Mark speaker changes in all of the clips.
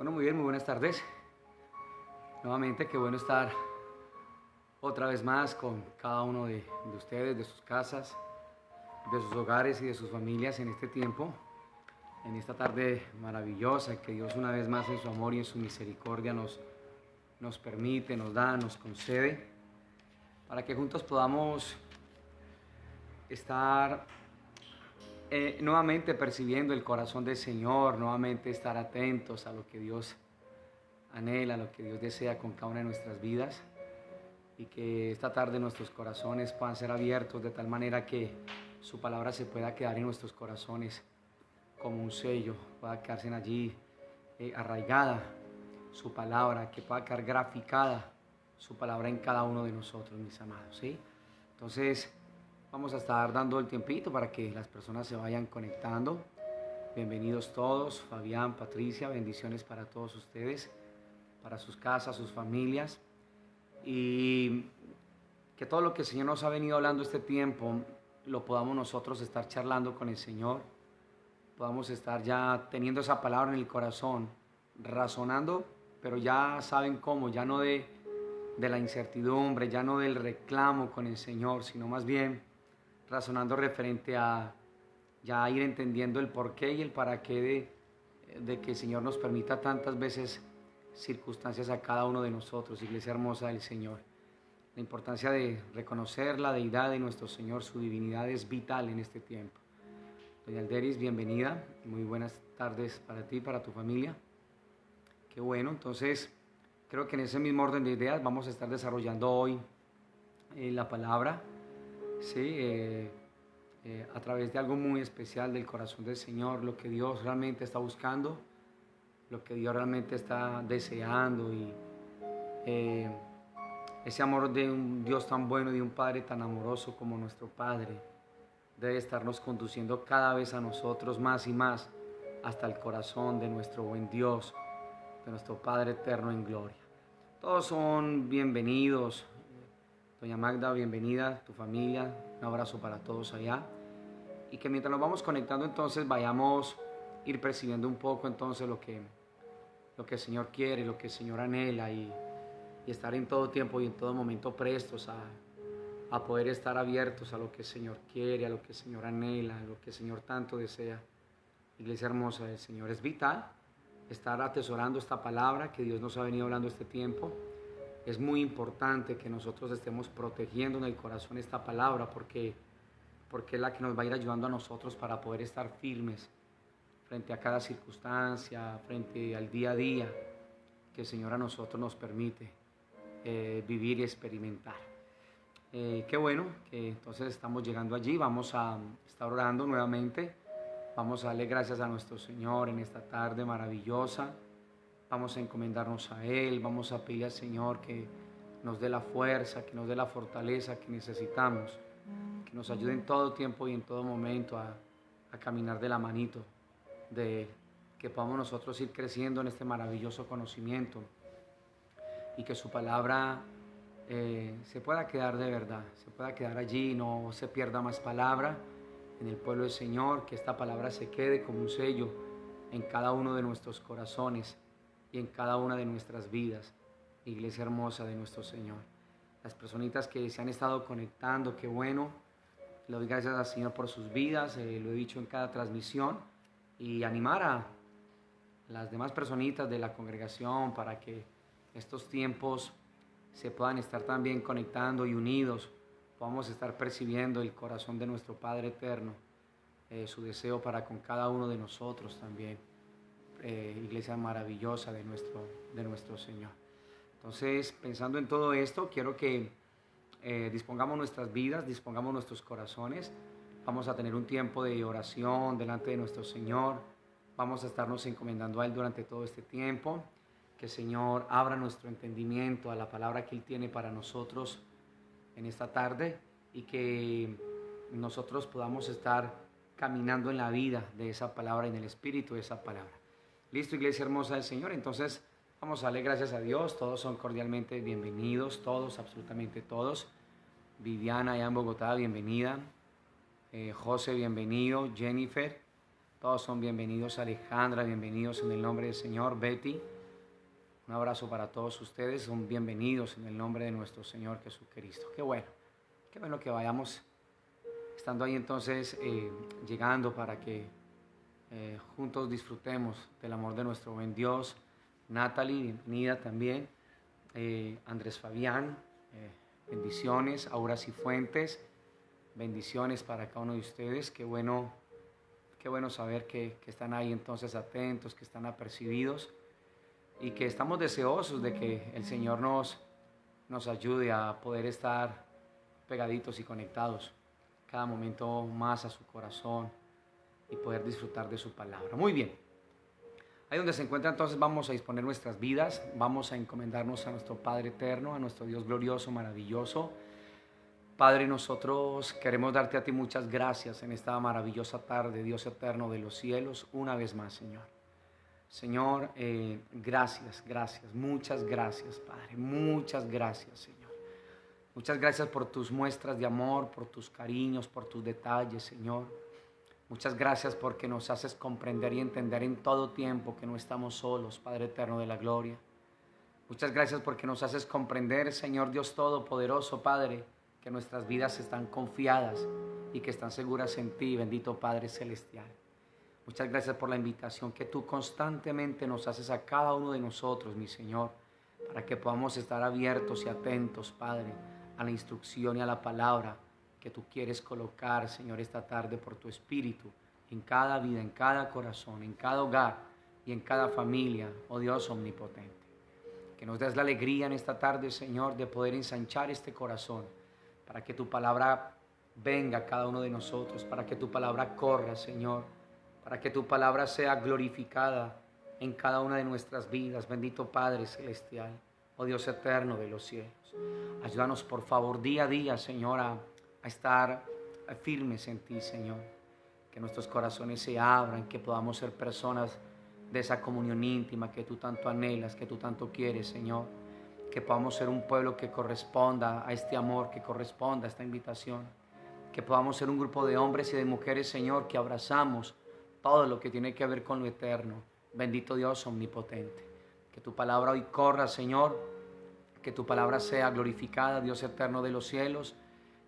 Speaker 1: Bueno, muy bien, muy buenas tardes. Nuevamente, qué bueno estar otra vez más con cada uno de ustedes, de sus casas, de sus hogares y de sus familias en este tiempo, en esta tarde maravillosa que Dios una vez más en su amor y en su misericordia nos permite, nos da, nos concede, para que juntos podamos estar nuevamente percibiendo el corazón del Señor, nuevamente estar atentos a lo que Dios anhela, lo que Dios desea con cada una de nuestras vidas, y que esta tarde nuestros corazones puedan ser abiertos de tal manera que su palabra se pueda quedar en nuestros corazones como un sello, pueda quedarse allí arraigada su palabra, que pueda quedar graficada su palabra en cada uno de nosotros, mis amados, ¿sí? Entonces vamos a estar dando el tiempito para que las personas se vayan conectando. Bienvenidos todos, Fabián, Patricia, bendiciones para todos ustedes, para sus casas, sus familias, y que todo lo que el Señor nos ha venido hablando este tiempo lo podamos nosotros estar charlando con el Señor, podamos estar ya teniendo esa palabra en el corazón, razonando, pero ya saben cómo, ya no de la incertidumbre, ya no del reclamo con el Señor, sino más bien razonando referente a ya ir entendiendo el porqué y el para qué de que el Señor nos permita tantas veces circunstancias a cada uno de nosotros, iglesia hermosa del Señor. La importancia de reconocer la deidad de nuestro Señor, su divinidad es vital en este tiempo. Doña Alderis, bienvenida, muy buenas tardes para ti, para tu familia. Qué bueno, entonces creo que en ese mismo orden de ideas vamos a estar desarrollando hoy la palabra, ¿sí? A través de algo muy especial del corazón del Señor, lo que Dios realmente está buscando, lo que Dios realmente está deseando, y ese amor de un Dios tan bueno y de un Padre tan amoroso como nuestro Padre debe estarnos conduciendo cada vez a nosotros más y más hasta el corazón de nuestro buen Dios, de nuestro Padre eterno en gloria. Todos son bienvenidos. Doña Magda, bienvenida, tu familia, un abrazo para todos allá. Y que mientras nos vamos conectando entonces vayamos a ir percibiendo un poco entonces lo que el Señor quiere, lo que el Señor anhela, y estar en todo tiempo y en todo momento prestos a poder estar abiertos a lo que el Señor quiere, a lo que el Señor anhela, a lo que el Señor tanto desea. Iglesia hermosa del Señor, es vital estar atesorando esta palabra que Dios nos ha venido hablando este tiempo. Es muy importante que nosotros estemos protegiendo en el corazón esta palabra, porque es la que nos va a ir ayudando a nosotros para poder estar firmes frente a cada circunstancia, frente al día a día que el Señor a nosotros nos permite vivir y experimentar. Qué bueno que entonces estamos llegando allí. Vamos a estar orando nuevamente. Vamos a darle gracias a nuestro Señor en esta tarde maravillosa. Vamos a encomendarnos a Él. Vamos a pedir al Señor que nos dé la fuerza, que nos dé la fortaleza que necesitamos, que nos ayude en todo tiempo y en todo momento a caminar de la manito de Él, que podamos nosotros ir creciendo en este maravilloso conocimiento, y que su palabra se pueda quedar de verdad, se pueda quedar allí, no se pierda más palabra en el pueblo del Señor, que esta palabra se quede como un sello en cada uno de nuestros corazones y en cada una de nuestras vidas, iglesia hermosa de nuestro Señor. Las personitas que se han estado conectando, qué bueno, le doy gracias al Señor por sus vidas, lo he dicho en cada transmisión, y animar a las demás personitas de la congregación para que estos tiempos se puedan estar también conectando y unidos, podamos estar percibiendo el corazón de nuestro Padre eterno, su deseo para con cada uno de nosotros también, iglesia maravillosa de nuestro Señor. Entonces, pensando en todo esto, quiero que dispongamos nuestras vidas, dispongamos nuestros corazones. Vamos a tener un tiempo de oración delante de nuestro Señor. Vamos a estarnos encomendando a Él durante todo este tiempo. Que el Señor abra nuestro entendimiento a la palabra que Él tiene para nosotros en esta tarde, y que nosotros podamos estar caminando en la vida de esa palabra, en el espíritu de esa palabra. Listo, iglesia hermosa del Señor. Entonces vamos a darle gracias a Dios. Todos son cordialmente bienvenidos, todos, absolutamente todos. Viviana allá en Bogotá, bienvenida. José, bienvenido. Jennifer, todos son bienvenidos. Alejandra, bienvenidos en el nombre del Señor. Betty, Un abrazo para todos ustedes, son bienvenidos en el nombre de nuestro Señor Jesucristo. Qué bueno que vayamos estando ahí entonces llegando para que juntos disfrutemos del amor de nuestro buen Dios. Natalie, bienvenida también. Andrés Fabián, bendiciones. Aura Cifuentes, bendiciones para cada uno de ustedes. Qué bueno saber que están ahí entonces atentos, que están apercibidos y que estamos deseosos de que el Señor nos ayude a poder estar pegaditos y conectados cada momento más a su corazón y poder disfrutar de su palabra. Muy bien, ahí donde se encuentra entonces vamos a disponer nuestras vidas, vamos a encomendarnos a nuestro Padre eterno, a nuestro Dios glorioso, maravilloso. Padre, nosotros queremos darte a ti muchas gracias en esta maravillosa tarde, Dios eterno de los cielos, una vez más, Señor. Señor, gracias, muchas gracias, Padre, muchas gracias, Señor. Muchas gracias por tus muestras de amor, por tus cariños, por tus detalles, Señor. Muchas gracias porque nos haces comprender y entender en todo tiempo que no estamos solos, Padre eterno de la gloria. Muchas gracias porque nos haces comprender, Señor Dios Todopoderoso, Padre, que nuestras vidas están confiadas y que están seguras en ti, bendito Padre Celestial. Muchas gracias por la invitación que tú constantemente nos haces a cada uno de nosotros, mi Señor, para que podamos estar abiertos y atentos, Padre, a la instrucción y a la palabra que tú quieres colocar, Señor, esta tarde por tu Espíritu, en cada vida, en cada corazón, en cada hogar y en cada familia, oh Dios omnipotente. Que nos des la alegría en esta tarde, Señor, de poder ensanchar este corazón, para que tu palabra venga a cada uno de nosotros, para que tu palabra corra, Señor, para que tu palabra sea glorificada en cada una de nuestras vidas, bendito Padre Celestial, oh Dios eterno de los cielos. Ayúdanos por favor día a día, Señor, a estar firmes en ti, Señor. Que nuestros corazones se abran, que podamos ser personas de esa comunión íntima que tú tanto anhelas, que tú tanto quieres, Señor. Que podamos ser un pueblo que corresponda a este amor, que corresponda a esta invitación. Que podamos ser un grupo de hombres y de mujeres, Señor, que abrazamos todo lo que tiene que ver con lo eterno. Bendito Dios omnipotente. Que tu palabra hoy corra, Señor. Que tu palabra sea glorificada, Dios eterno de los cielos.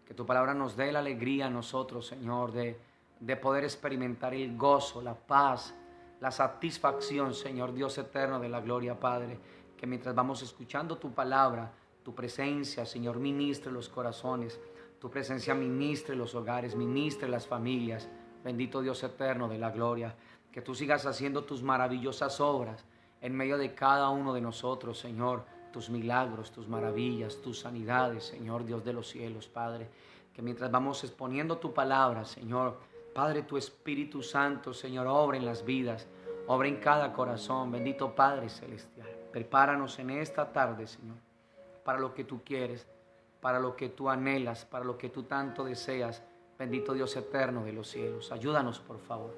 Speaker 1: Que tu palabra nos dé la alegría a nosotros, Señor, de poder experimentar el gozo, la paz, la satisfacción, Señor, Dios eterno de la gloria, Padre. Que mientras vamos escuchando tu palabra, tu presencia, Señor, ministre los corazones. Tu presencia ministre los hogares, ministre las familias. Bendito Dios eterno de la gloria, que tú sigas haciendo tus maravillosas obras en medio de cada uno de nosotros, Señor, tus milagros, tus maravillas, tus sanidades, Señor Dios de los cielos, Padre, que mientras vamos exponiendo tu palabra, Señor, Padre, tu Espíritu Santo, Señor, obra en las vidas, obra en cada corazón, bendito Padre Celestial. Prepáranos en esta tarde, Señor, para lo que tú quieres, para lo que tú anhelas, para lo que tú tanto deseas, bendito Dios eterno de los cielos. Ayúdanos, por favor,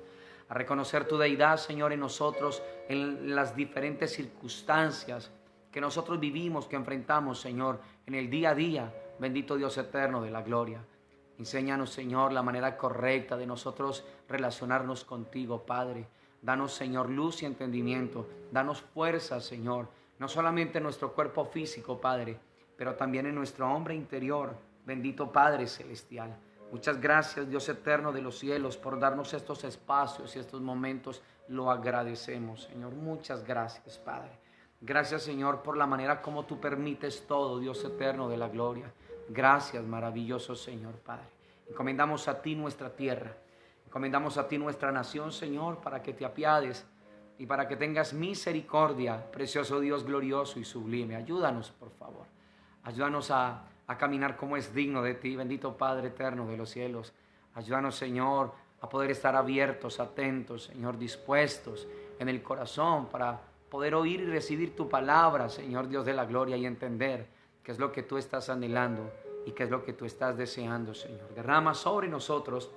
Speaker 1: a reconocer tu deidad, Señor, en nosotros, en las diferentes circunstancias que nosotros vivimos, que enfrentamos, Señor, en el día a día. Bendito Dios eterno de la gloria. Enséñanos, Señor, la manera correcta de nosotros relacionarnos contigo, Padre. Danos, Señor, luz y entendimiento. Danos fuerza, Señor, no solamente en nuestro cuerpo físico, Padre, pero también en nuestro hombre interior. Bendito Padre Celestial. Muchas gracias, Dios eterno de los cielos, por darnos estos espacios y estos momentos. Lo agradecemos, Señor. Muchas gracias, Padre. Gracias, Señor, por la manera como tú permites todo, Dios eterno de la gloria. Gracias, maravilloso Señor, Padre. Encomendamos a ti nuestra tierra. Encomendamos a ti nuestra nación, Señor, para que te apiades y para que tengas misericordia, precioso Dios glorioso y sublime. Ayúdanos, por favor. Ayúdanos a caminar como es digno de ti, bendito Padre eterno de los cielos. Ayúdanos, Señor, a poder estar abiertos, atentos, Señor, dispuestos en el corazón para poder oír y recibir tu palabra, Señor Dios de la gloria, y entender qué es lo que tú estás anhelando y qué es lo que tú estás deseando, Señor. Derrama sobre nosotros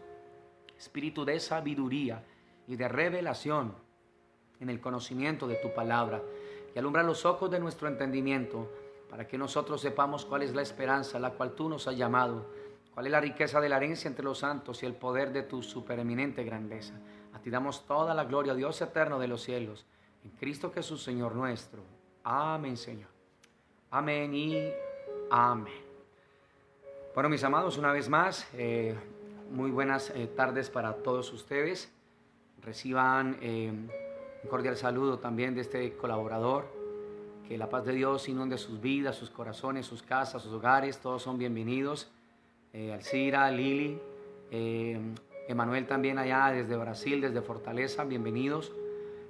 Speaker 1: espíritu de sabiduría y de revelación en el conocimiento de tu palabra, y alumbra los ojos de nuestro entendimiento para que nosotros sepamos cuál es la esperanza a la cual tú nos has llamado, cuál es la riqueza de la herencia entre los santos y el poder de tu supereminente grandeza. A ti damos toda la gloria, Dios eterno de los cielos, en Cristo Jesús, Señor nuestro. Amén, Señor. Amén y amén. Bueno, mis amados, una vez más, muy buenas tardes para todos ustedes. Reciban un cordial saludo también de este colaborador. Que la paz de Dios inunde sus vidas, sus corazones, sus casas, sus hogares. Todos son bienvenidos. Alcira, Lili, Emanuel también allá desde Brasil, desde Fortaleza, bienvenidos.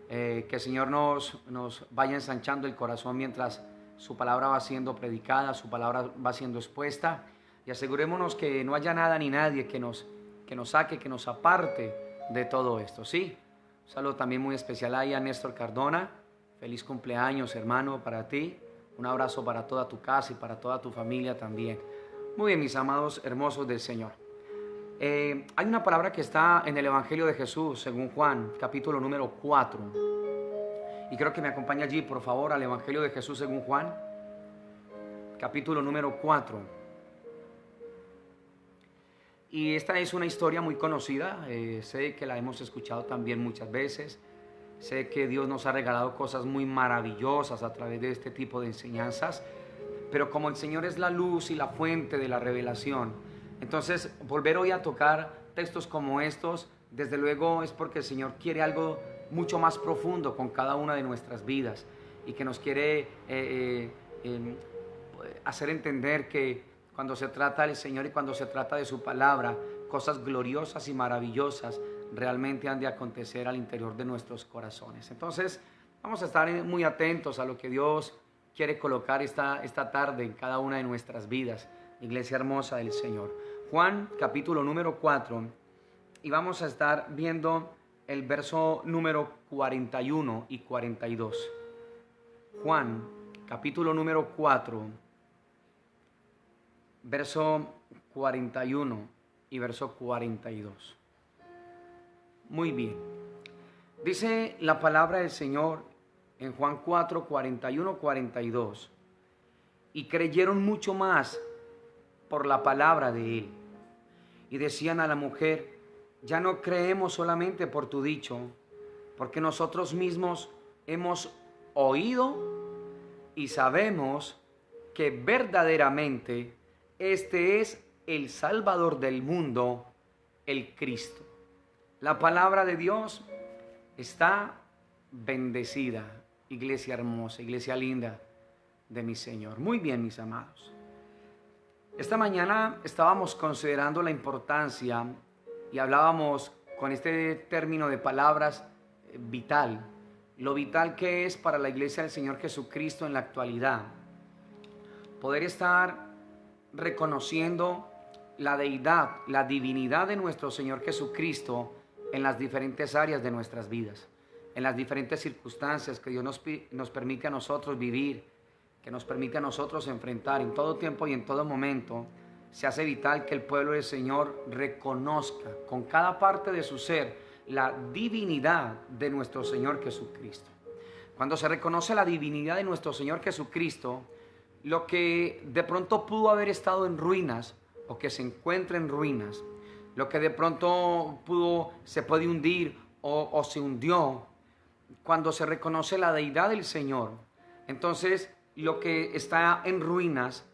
Speaker 1: Que el Señor nos vaya ensanchando el corazón mientras su palabra va siendo predicada, su palabra va siendo expuesta. Y asegurémonos que no haya nada ni nadie que nos saque, que nos aparte de todo esto, ¿sí? Un saludo también muy especial ahí a Néstor Cardona. Feliz cumpleaños, hermano, para ti. Un abrazo para toda tu casa y para toda tu familia también. Muy bien, mis amados hermosos del Señor. Hay una palabra que está en el Evangelio de Jesús, según Juan, capítulo número 4. Y creo que me acompaña allí, por favor, al Evangelio de Jesús, según Juan, capítulo número 4. Y esta es una historia muy conocida. Sé que la hemos escuchado también muchas veces. Sé que Dios nos ha regalado cosas muy maravillosas a través de este tipo de enseñanzas. Pero como el Señor es la luz y la fuente de la revelación, entonces volver hoy a tocar textos como estos, desde luego es porque el Señor quiere algo mucho más profundo con cada una de nuestras vidas y que nos quiere hacer entender que cuando se trata del Señor y cuando se trata de su palabra, cosas gloriosas y maravillosas realmente han de acontecer al interior de nuestros corazones. Entonces vamos a estar muy atentos a lo que Dios quiere colocar esta tarde en cada una de nuestras vidas, iglesia hermosa del Señor. Juan capítulo número 4, y vamos a estar viendo el verso número 41 y 42. Juan capítulo número 4, verso 41 y verso 42. Muy bien. Dice la palabra del Señor en Juan 4, 41, 42. Y creyeron mucho más por la palabra de él. Y decían a la mujer: ya no creemos solamente por tu dicho, porque nosotros mismos hemos oído y sabemos que verdaderamente este es el Salvador del mundo, el Cristo. La palabra de Dios está bendecida, iglesia hermosa, iglesia linda de mi Señor. Muy bien, mis amados. Esta mañana estábamos considerando la importancia y hablábamos con este término de palabras vital, lo vital que es para la iglesia del Señor Jesucristo en la actualidad, poder estar reconociendo la deidad, la divinidad de nuestro Señor Jesucristo en las diferentes áreas de nuestras vidas, en las diferentes circunstancias que Dios nos permite a nosotros vivir, que nos permite a nosotros enfrentar en todo tiempo y en todo momento. Se hace vital que el pueblo del Señor reconozca con cada parte de su ser la divinidad de nuestro Señor Jesucristo. Cuando se reconoce la divinidad de nuestro Señor Jesucristo, lo que de pronto pudo haber estado en ruinas o que se encuentra en ruinas, lo que de pronto se puede hundir o se hundió, cuando se reconoce la deidad del Señor, entonces lo que está en ruinas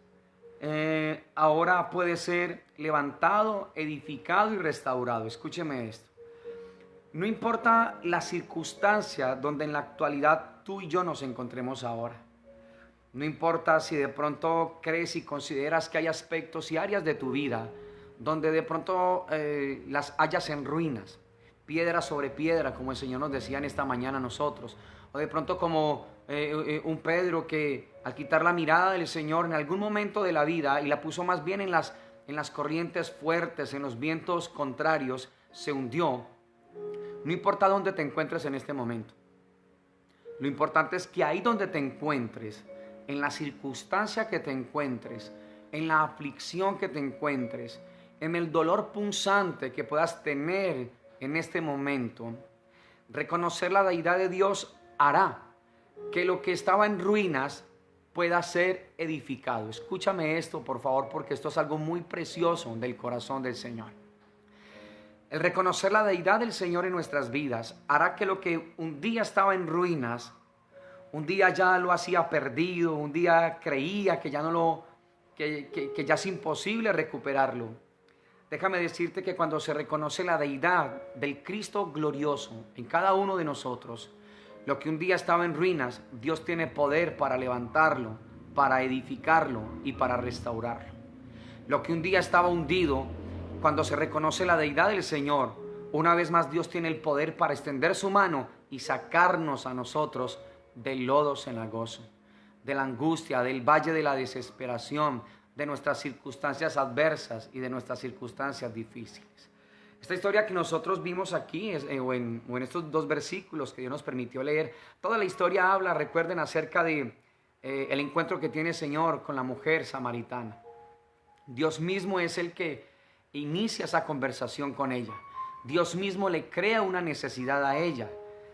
Speaker 1: ahora puede ser levantado, edificado y restaurado. Escúcheme esto. No importa la circunstancia donde en la actualidad tú y yo nos encontremos ahora. No importa si de pronto crees y consideras que hay aspectos y áreas de tu vida donde de pronto las hallas en ruinas, piedra sobre piedra, como el Señor nos decía en esta mañana a nosotros, o de pronto como un Pedro que al quitar la mirada del Señor en algún momento de la vida y la puso más bien en las corrientes fuertes, en los vientos contrarios, se hundió. No importa dónde te encuentres en este momento, lo importante es que ahí donde te encuentres, en la circunstancia que te encuentres, en la aflicción que te encuentres, en el dolor punzante que puedas tener en este momento, reconocer la deidad de Dios hará que lo que estaba en ruinas pueda ser edificado. Escúchame esto, por favor, porque esto es algo muy precioso del corazón del Señor. El reconocer la deidad del Señor en nuestras vidas hará que lo que un día estaba en ruinas, un día ya lo hacía perdido, un día creía que ya no lo, que ya es imposible recuperarlo. Déjame decirte que cuando se reconoce la deidad del Cristo glorioso en cada uno de nosotros, lo que un día estaba en ruinas, Dios tiene poder para levantarlo, para edificarlo y para restaurarlo. Lo que un día estaba hundido, cuando se reconoce la deidad del Señor, una vez más Dios tiene el poder para extender su mano y sacarnos a nosotros del lodo cenagoso, de la angustia, del valle de la desesperación, de nuestras circunstancias adversas y de nuestras circunstancias difíciles. Esta historia que nosotros vimos aquí, o en estos 2 versículos que Dios nos permitió leer, toda la historia habla, recuerden, acerca de el encuentro que tiene el Señor con la mujer samaritana. Dios mismo es el que inicia esa conversación con ella. Dios mismo le crea una necesidad a ella.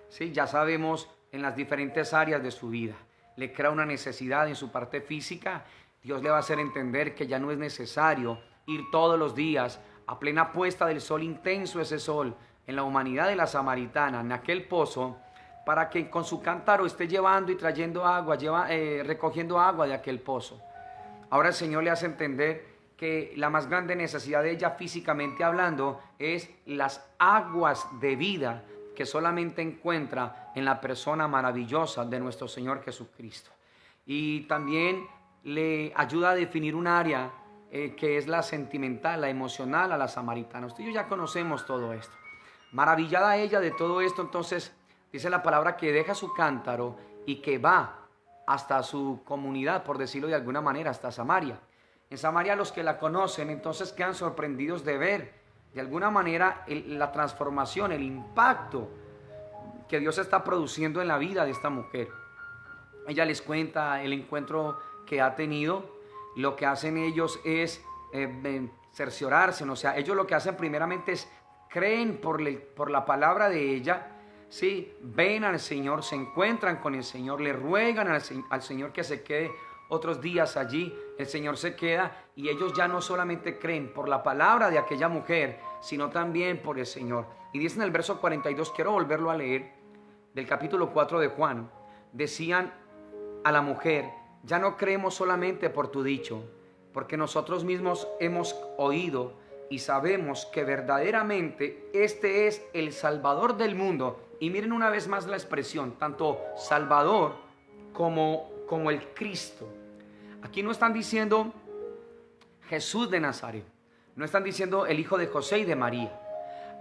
Speaker 1: ¿Sí? Ya sabemos en las diferentes áreas de su vida. Le crea una necesidad en su parte física. Dios le va a hacer entender que ya no es necesario ir todos los días a plena puesta del sol intenso, ese sol, en la humanidad de la samaritana, en aquel pozo, para que con su cántaro esté llevando y trayendo agua, recogiendo agua de aquel pozo. Ahora el Señor le hace entender que la más grande necesidad de ella, físicamente hablando, es las aguas de vida que solamente encuentra en la persona maravillosa de nuestro Señor Jesucristo. Y también le ayuda a definir un área que es la sentimental, la emocional a la samaritana. Usted y yo ya conocemos todo esto. Maravillada ella de todo esto, entonces dice la palabra que deja su cántaro y que va hasta su comunidad, por decirlo de alguna manera, hasta Samaria. En Samaria los que la conocen entonces quedan sorprendidos de ver de alguna manera la transformación, el impacto que Dios está produciendo en la vida de esta mujer. Ella les cuenta el encuentro que ha tenido. Lo que hacen ellos es cerciorarse, o sea, ellos lo que hacen primeramente es creen por la palabra de ella, ¿sí? Ven al Señor, se encuentran con el Señor, le ruegan al Señor que se quede otros días allí. El Señor se queda y ellos ya no solamente creen por la palabra de aquella mujer, sino también por el Señor. Y dice en el verso 42, quiero volverlo a leer, del capítulo 4 de Juan, decían a la mujer: ya no creemos solamente por tu dicho, porque nosotros mismos hemos oído y sabemos que verdaderamente este es el Salvador del mundo. Y miren una vez más la expresión, tanto Salvador como el Cristo. Aquí no están diciendo Jesús de Nazaret, no están diciendo el hijo de José y de María.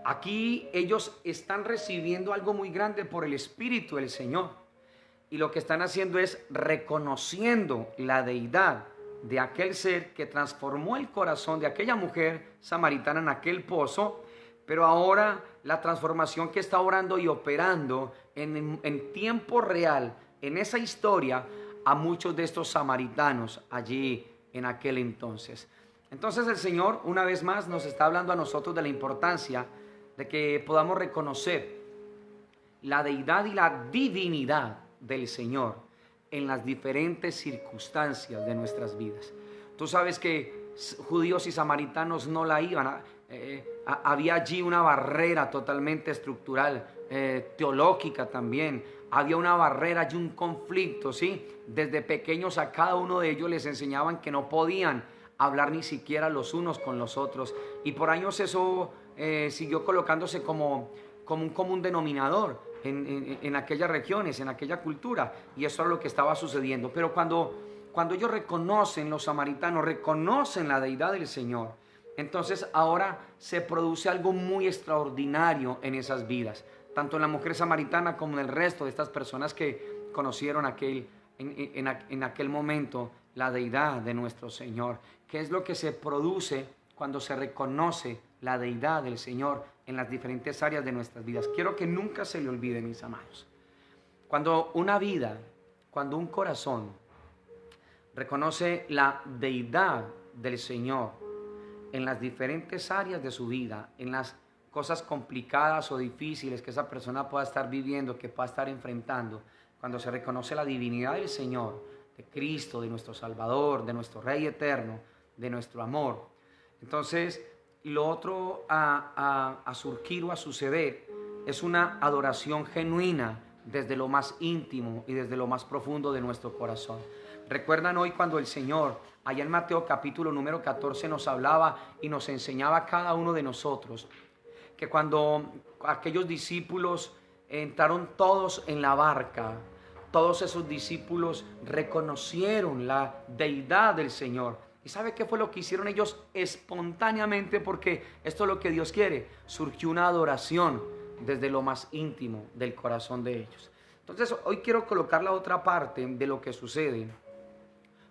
Speaker 1: Aquí ellos están recibiendo algo muy grande por el Espíritu del Señor. Y lo que están haciendo es reconociendo la deidad de aquel ser que transformó el corazón de aquella mujer samaritana en aquel pozo, pero ahora la transformación que está orando y operando en tiempo real, en esa historia, a muchos de estos samaritanos allí en aquel entonces. Entonces el Señor una vez más nos está hablando a nosotros de la importancia de que podamos reconocer la deidad y la divinidad del Señor en las diferentes circunstancias de nuestras vidas. Tú sabes que judíos y samaritanos no la iban había allí una barrera totalmente estructural, teológica también. Había una barrera y un conflicto, ¿sí? Desde pequeños a cada uno de ellos les enseñaban que no podían hablar ni siquiera los unos con los otros. Y por años eso siguió colocándose como un común denominador en aquellas regiones, en aquella cultura. Y eso era lo que estaba sucediendo. Pero cuando ellos reconocen, los samaritanos reconocen la deidad del Señor, entonces ahora se produce algo muy extraordinario en esas vidas, tanto en la mujer samaritana como en el resto de estas personas que conocieron en aquel momento la deidad de nuestro Señor. ¿Qué es lo que se produce cuando se reconoce la deidad del Señor en las diferentes áreas de nuestras vidas? Quiero que nunca se le olvide, mis amados. Cuando una vida, cuando un corazón reconoce la deidad del Señor en las diferentes áreas de su vida, en las cosas complicadas o difíciles que esa persona pueda estar viviendo, que pueda estar enfrentando, cuando se reconoce la divinidad del Señor, de Cristo, de nuestro Salvador, de nuestro Rey eterno, de nuestro amor, entonces lo otro a surgir o a suceder es una adoración genuina desde lo más íntimo y desde lo más profundo de nuestro corazón. Recuerdan hoy cuando el Señor, allá en Mateo capítulo número 14, nos hablaba y nos enseñaba a cada uno de nosotros que cuando aquellos discípulos entraron todos en la barca, todos esos discípulos reconocieron la deidad del Señor. ¿Y sabe qué fue lo que hicieron ellos espontáneamente? Porque esto es lo que Dios quiere. Surgió una adoración desde lo más íntimo del corazón de ellos. Entonces hoy quiero colocar la otra parte de lo que sucede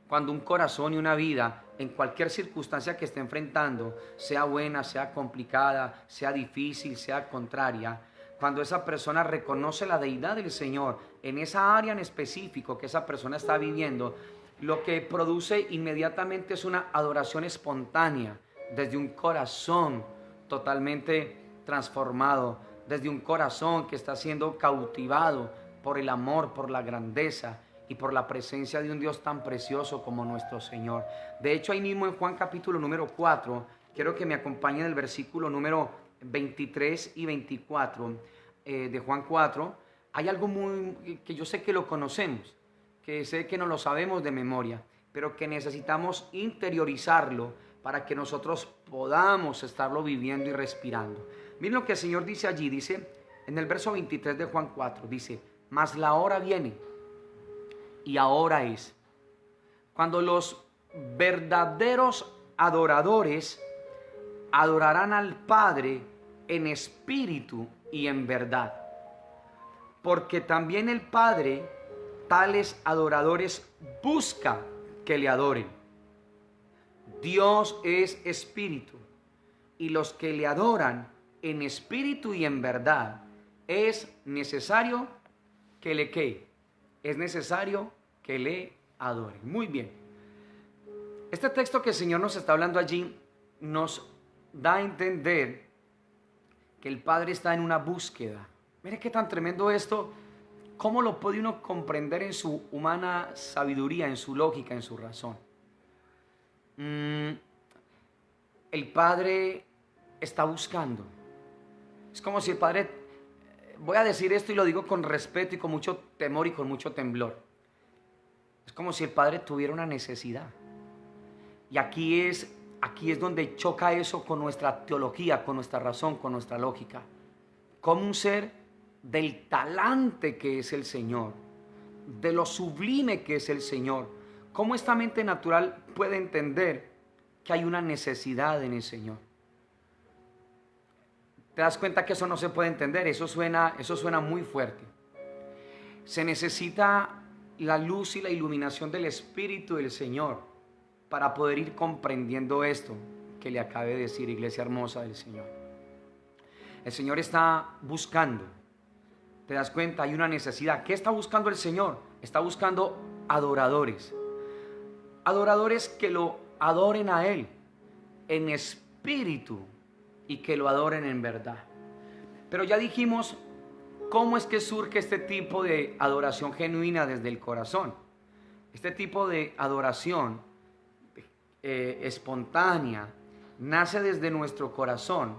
Speaker 1: cuando un corazón y una vida, en cualquier circunstancia que esté enfrentando, sea buena, sea complicada, sea difícil, sea contraria, cuando esa persona reconoce la deidad del Señor en esa área en específico que esa persona está viviendo, lo que produce inmediatamente es una adoración espontánea desde un corazón totalmente transformado, desde un corazón que está siendo cautivado por el amor, por la grandeza y por la presencia de un Dios tan precioso como nuestro Señor. De hecho, ahí mismo en Juan capítulo número 4, quiero que me acompañen el versículo número 23 y 24 de Juan 4. Hay algo muy que yo sé que lo conocemos, que sé que no lo sabemos de memoria, pero que necesitamos interiorizarlo para que nosotros podamos estarlo viviendo y respirando. Miren lo que el Señor dice allí, dice en el verso 23 de Juan 4, dice: mas la hora viene y ahora es, cuando los verdaderos adoradores adorarán al Padre en espíritu y en verdad, porque también el Padre tales adoradores busca que le adoren. Dios es espíritu, y los que le adoran en espíritu y en verdad es necesario que le ¿qué? Es necesario que le adoren. Muy bien. Este texto que el Señor nos está hablando allí nos da a entender que el Padre está en una búsqueda. Mire qué tan tremendo esto. ¿Cómo lo puede uno comprender en su humana sabiduría, en su lógica, en su razón? El Padre está buscando. Es como si el Padre, voy a decir esto y lo digo con respeto y con mucho temor y con mucho temblor. Es como si el Padre tuviera una necesidad. Y aquí es donde choca eso con nuestra teología, con nuestra razón, con nuestra lógica. Como un ser del talante que es el Señor, de lo sublime que es el Señor, ¿cómo esta mente natural puede entender que hay una necesidad en el Señor? ¿Te das cuenta que eso no se puede entender? Eso suena muy fuerte. Se necesita la luz y la iluminación del Espíritu del Señor para poder ir comprendiendo esto que le acabé de decir, iglesia hermosa del Señor. El Señor está buscando. ¿Te das cuenta? Hay una necesidad. ¿Qué está buscando el Señor? Está buscando adoradores. Adoradores que lo adoren a Él en espíritu y que lo adoren en verdad. Pero ya dijimos cómo es que surge este tipo de adoración genuina desde el corazón. Este tipo de adoración espontánea nace desde nuestro corazón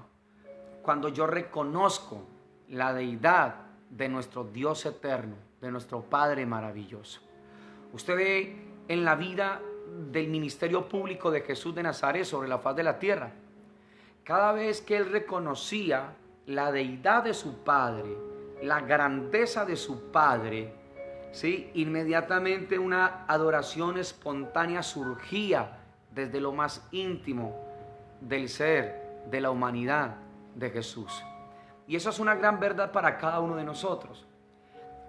Speaker 1: cuando yo reconozco la deidad de nuestro Dios eterno, de nuestro Padre maravilloso. Usted ve en la vida del ministerio público de Jesús de Nazaret sobre la faz de la tierra, cada vez que él reconocía la deidad de su Padre, la grandeza de su Padre, ¿sí? Inmediatamente una adoración espontánea surgía desde lo más íntimo del ser, de la humanidad de Jesús. Y eso es una gran verdad para cada uno de nosotros.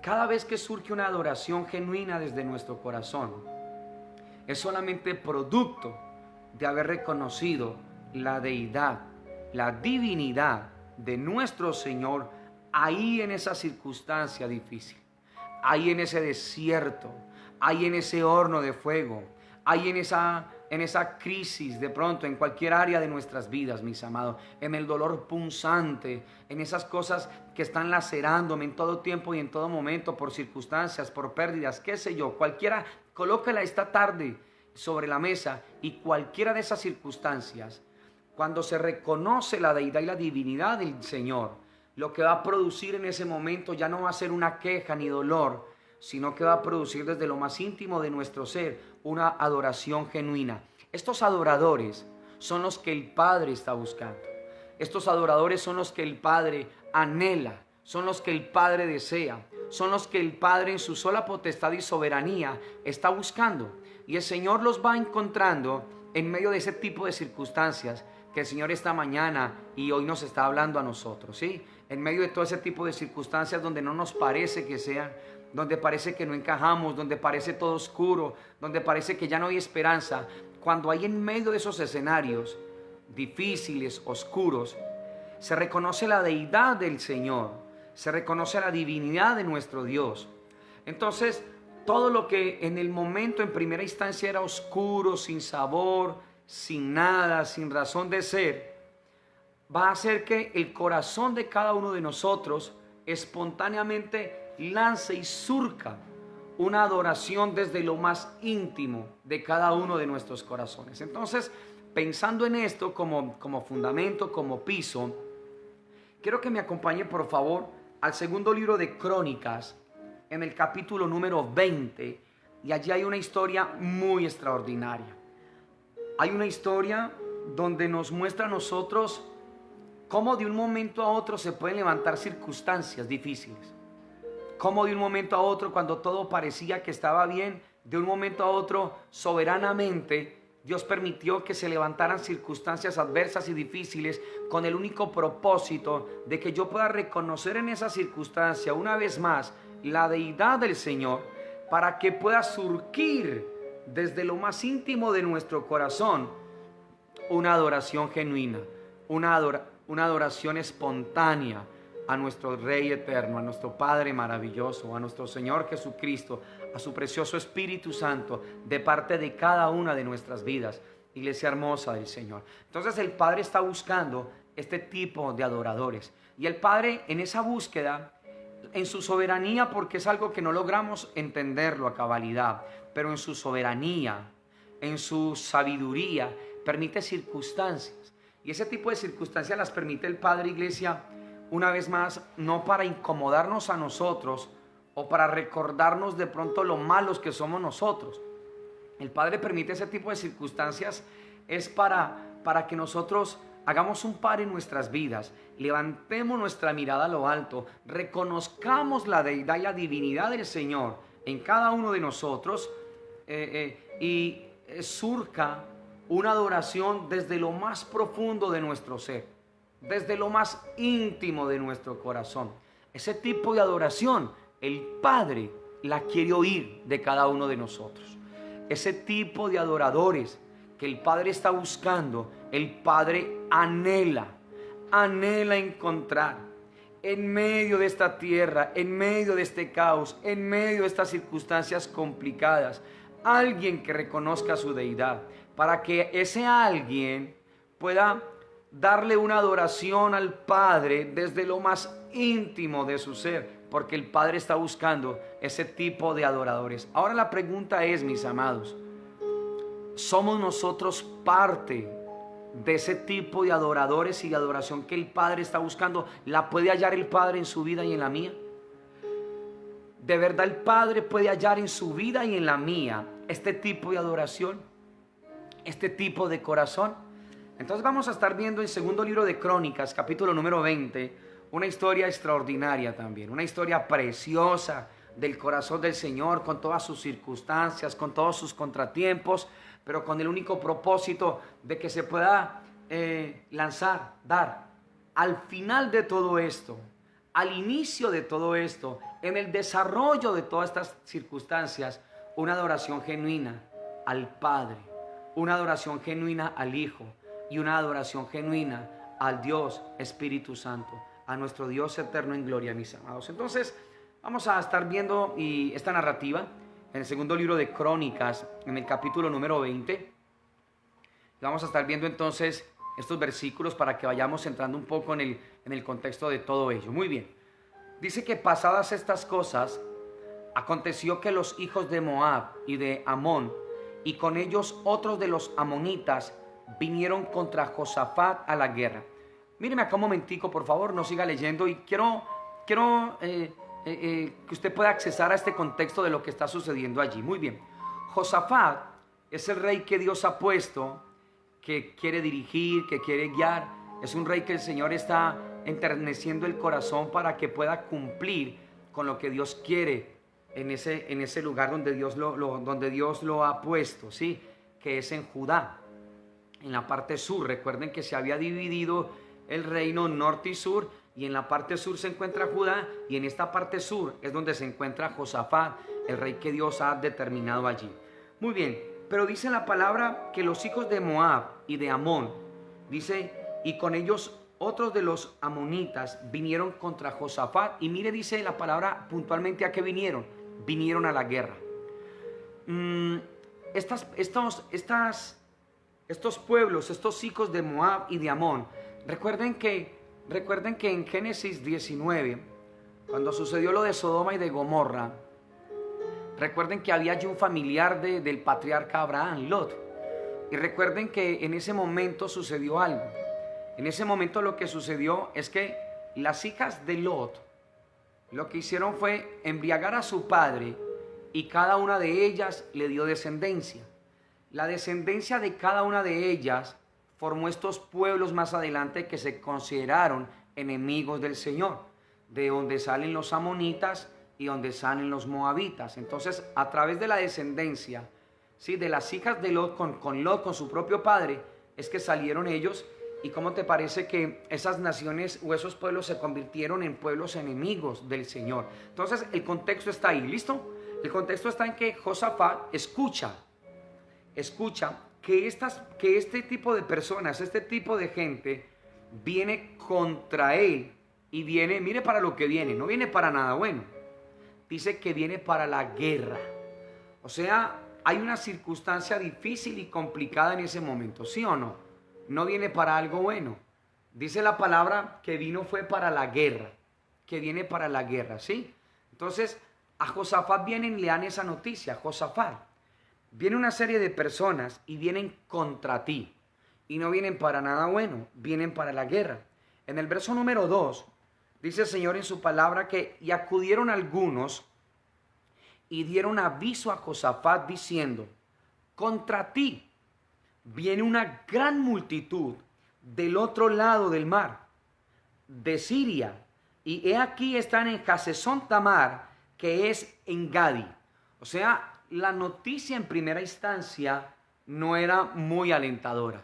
Speaker 1: Cada vez que surge una adoración genuina desde nuestro corazón, es solamente producto de haber reconocido la deidad, la divinidad de nuestro Señor ahí en esa circunstancia difícil, ahí en ese desierto, ahí en ese horno de fuego, ahí en esa crisis de pronto en cualquier área de nuestras vidas, mis amados, en el dolor punzante, en esas cosas que están lacerándome en todo tiempo y en todo momento por circunstancias, por pérdidas, qué sé yo, cualquiera, colócala esta tarde sobre la mesa y cualquiera de esas circunstancias, cuando se reconoce la deidad y la divinidad del Señor, lo que va a producir en ese momento ya no va a ser una queja ni dolor, sino que va a producir desde lo más íntimo de nuestro ser una adoración genuina. Estos adoradores son los que el Padre está buscando. Estos adoradores son los que el Padre anhela, son los que el Padre desea, son los que el Padre en su sola potestad y soberanía está buscando. Y el Señor los va encontrando en medio de ese tipo de circunstancias que el Señor esta mañana y hoy nos está hablando a nosotros, ¿sí? En medio de todo ese tipo de circunstancias donde no nos parece que sean, donde parece que no encajamos, donde parece todo oscuro, donde parece que ya no hay esperanza. Cuando hay en medio de esos escenarios difíciles, oscuros, se reconoce la deidad del Señor, se reconoce la divinidad de nuestro Dios. Entonces, todo lo que en el momento, en primera instancia, era oscuro, sin sabor, sin nada, sin razón de ser, va a hacer que el corazón de cada uno de nosotros espontáneamente lance y surca una adoración desde lo más íntimo de cada uno de nuestros corazones. Entonces, pensando en esto como fundamento, como piso, quiero que me acompañe por favor al segundo libro de Crónicas, en el capítulo número 20, y allí hay una historia muy extraordinaria. Hay una historia donde nos muestra a nosotros cómo de un momento a otro se pueden levantar circunstancias difíciles. Cómo de un momento a otro, cuando todo parecía que estaba bien, de un momento a otro, soberanamente, Dios permitió que se levantaran circunstancias adversas y difíciles con el único propósito de que yo pueda reconocer en esa circunstancia una vez más la deidad del Señor, para que pueda surgir desde lo más íntimo de nuestro corazón una adoración genuina, una adoración espontánea a nuestro Rey eterno, a nuestro Padre maravilloso, a nuestro Señor Jesucristo, a su precioso Espíritu Santo, de parte de cada una de nuestras vidas, iglesia hermosa del Señor. Entonces el Padre está buscando este tipo de adoradores, y el Padre en esa búsqueda, en su soberanía, porque es algo que no logramos entenderlo a cabalidad, pero en su soberanía, en su sabiduría, permite circunstancias, y ese tipo de circunstancias las permite el Padre, iglesia, una vez más, no para incomodarnos a nosotros o para recordarnos de pronto lo malos que somos nosotros. El Padre permite ese tipo de circunstancias es para que nosotros hagamos un par en nuestras vidas, levantemos nuestra mirada a lo alto, reconozcamos la deidad y la divinidad del Señor en cada uno de nosotros y surca una adoración desde lo más profundo de nuestro ser, desde lo más íntimo de nuestro corazón. Ese tipo de adoración, el Padre la quiere oír de cada uno de nosotros. Ese tipo de adoradores que el Padre está buscando, el Padre anhela encontrar en medio de esta tierra, en medio de este caos, en medio de estas circunstancias complicadas, alguien que reconozca su deidad, para que ese alguien pueda darle una adoración al Padre desde lo más íntimo de su ser, porque el Padre está buscando ese tipo de adoradores. Ahora la pregunta es, mis amados, ¿somos nosotros parte de ese tipo de adoradores y de adoración que el Padre está buscando? ¿La puede hallar el Padre en su vida y en la mía? ¿De verdad el Padre puede hallar en su vida y en la mía este tipo de adoración, este tipo de corazón? Entonces vamos a estar viendo en segundo libro de Crónicas, capítulo número 20, una historia extraordinaria también, una historia preciosa del corazón del Señor, con todas sus circunstancias, con todos sus contratiempos, pero con el único propósito de que se pueda dar al final de todo esto, al inicio de todo esto, en el desarrollo de todas estas circunstancias, una adoración genuina al Padre, una adoración genuina al Hijo y una adoración genuina al Dios Espíritu Santo, a nuestro Dios eterno en gloria, mis amados. Entonces vamos a estar viendo esta narrativa en el segundo libro de Crónicas, en el capítulo número 20. Vamos a estar viendo entonces estos versículos para que vayamos entrando un poco en el contexto de todo ello. Muy bien. Dice que pasadas estas cosas, aconteció que los hijos de Moab y de Amón, y con ellos otros de los amonitas, vinieron contra Josafat a la guerra. Míreme acá un momentico, por favor, no siga leyendo y quiero que usted pueda accesar a este contexto de lo que está sucediendo allí. Muy bien. Josafat es el rey que Dios ha puesto, que quiere dirigir, que quiere guiar. Es un rey que el Señor está enterneciendo el corazón para que pueda cumplir con lo que Dios quiere en ese lugar donde Dios lo ha puesto, ¿sí? Que es en Judá, en la parte sur. Recuerden que se había dividido el reino norte y sur, y en la parte sur se encuentra Judá, y en esta parte sur es donde se encuentra Josafat, el rey que Dios ha determinado allí. Muy bien, pero dice la palabra que los hijos de Moab y de Amón, dice, y con ellos otros de los amonitas vinieron contra Josafat, y mire, dice la palabra puntualmente a qué vinieron. Vinieron a la guerra. Estos pueblos, estos hijos de Moab y de Amón, recuerden que en Génesis 19, cuando sucedió lo de Sodoma y de Gomorra, recuerden que había allí un familiar del patriarca Abraham, Lot. Y recuerden que en ese momento sucedió algo. En ese momento lo que sucedió es que las hijas de Lot lo que hicieron fue embriagar a su padre, y cada una de ellas le dio descendencia. La descendencia de cada una de ellas formó estos pueblos más adelante que se consideraron enemigos del Señor, de donde salen los amonitas y donde salen los moabitas. Entonces, a través de la descendencia, ¿sí?, de las hijas de Lot con Lot, con su propio padre, es que salieron ellos. ¿Y cómo te parece que esas naciones o esos pueblos se convirtieron en pueblos enemigos del Señor? Entonces, el contexto está ahí, ¿listo? El contexto está en que Josafat escucha que este tipo de personas, este tipo de gente viene contra él, y viene, mire para lo que viene, no viene para nada bueno. Dice que viene para la guerra. O sea, hay una circunstancia difícil y complicada en ese momento, ¿sí o no? No viene para algo bueno. Dice la palabra que vino fue para la guerra, que viene para la guerra, ¿sí? Entonces, a Josafat vienen y le dan esa noticia. Josafat, viene una serie de personas y vienen contra ti, y no vienen para nada bueno, vienen para la guerra. En el verso número 2, dice el Señor en su palabra que y acudieron algunos y dieron aviso a Josafat diciendo, contra ti viene una gran multitud del otro lado del mar, de Siria, y he aquí están en Hasezón Tamar, que es en Gadi. O sea, la noticia en primera instancia no era muy alentadora.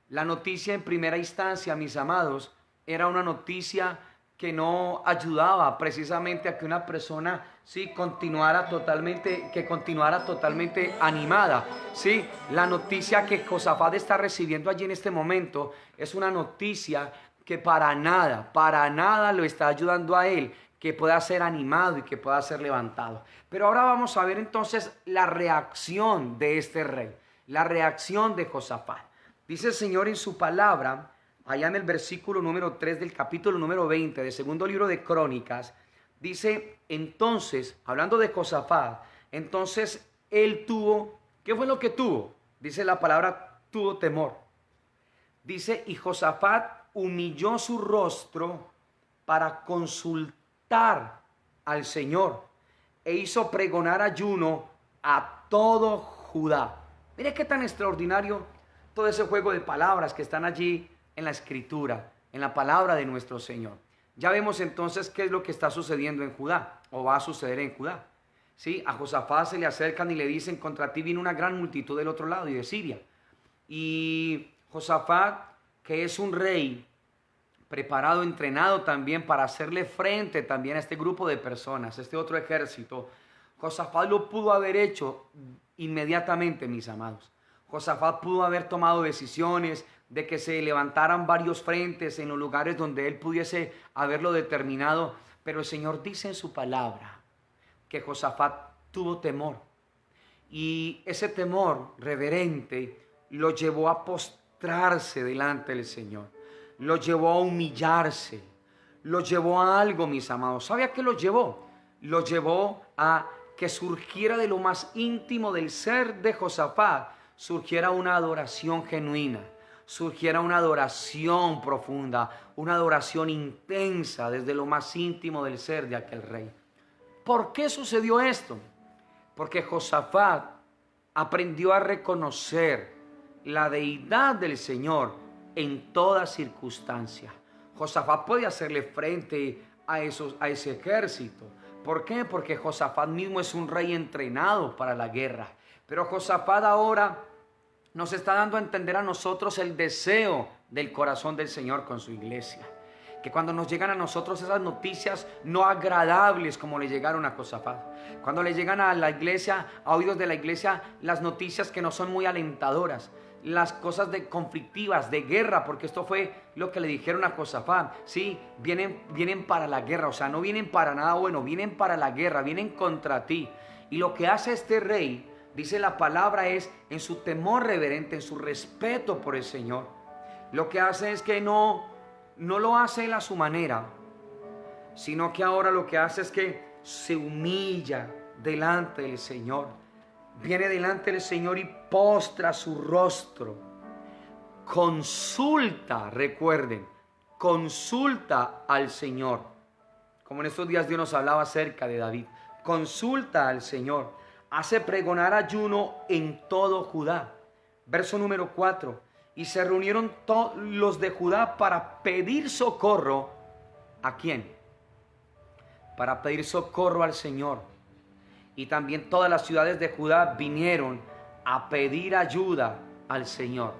Speaker 1: La noticia en primera instancia, mis amados, era una noticia que no ayudaba precisamente a que una persona continuara totalmente animada. Sí, la noticia que Josafat está recibiendo allí en este momento es una noticia que para nada lo está ayudando a él, que pueda ser animado y que pueda ser levantado. Pero ahora vamos a ver entonces la reacción de este rey, la reacción de Josafat. Dice el Señor en su palabra, allá en el versículo número 3 del capítulo número 20 del segundo libro de Crónicas, dice, entonces, hablando de Josafat, entonces él tuvo, ¿qué fue lo que tuvo? Dice la palabra, tuvo temor. Dice, y Josafat humilló su rostro para consultar al Señor, e hizo pregonar ayuno a todo Judá. Mire qué tan extraordinario todo ese juego de palabras que están allí en la Escritura, en la palabra de nuestro Señor. Ya vemos entonces qué es lo que está sucediendo en Judá, o va a suceder en Judá. ¿Sí? A Josafat se le acercan y le dicen, contra ti viene una gran multitud del otro lado y de Siria. Y Josafat, que es un rey preparado, entrenado también para hacerle frente también a este grupo de personas, este otro ejército, Josafat lo pudo haber hecho inmediatamente, mis amados. Josafat pudo haber tomado decisiones de que se levantaran varios frentes en los lugares donde él pudiese haberlo determinado, pero el Señor dice en su palabra que Josafat tuvo temor, y ese temor reverente lo llevó a postrarse delante del Señor, lo llevó a humillarse, lo llevó a algo, mis amados. ¿Sabe a qué lo llevó? Lo llevó a que surgiera de lo más íntimo del ser de Josafat, surgiera una adoración genuina, surgiera una adoración profunda, una adoración intensa desde lo más íntimo del ser de aquel rey. ¿Por qué sucedió esto? Porque Josafat aprendió a reconocer la deidad del Señor en toda circunstancia. Josafat podía hacerle frente a ese ejército. ¿Por qué? Porque Josafat mismo es un rey entrenado para la guerra. Pero Josafat ahora nos está dando a entender a nosotros el deseo del corazón del Señor con su iglesia. Que cuando nos llegan a nosotros esas noticias no agradables como le llegaron a Josafat, cuando le llegan a la iglesia, a oídos de la iglesia, las noticias que no son muy alentadoras, las cosas conflictivas, de guerra, porque esto fue lo que le dijeron a Josafat. Sí, vienen para la guerra, o sea, no vienen para nada bueno, vienen para la guerra, vienen contra ti. Y lo que hace este rey, dice la palabra, es en su temor reverente, en su respeto por el Señor. Lo que hace es que no lo hace él a su manera, sino que ahora lo que hace es que se humilla delante del Señor. Viene delante del Señor y postra su rostro. Consulta, recuerden, consulta al Señor. Como en estos días Dios nos hablaba acerca de David. Consulta al Señor. Hace pregonar ayuno en todo Judá. Verso número 4. Y se reunieron todos los de Judá para pedir socorro. ¿A quién? Para pedir socorro al Señor. Y también todas las ciudades de Judá vinieron a pedir ayuda al Señor.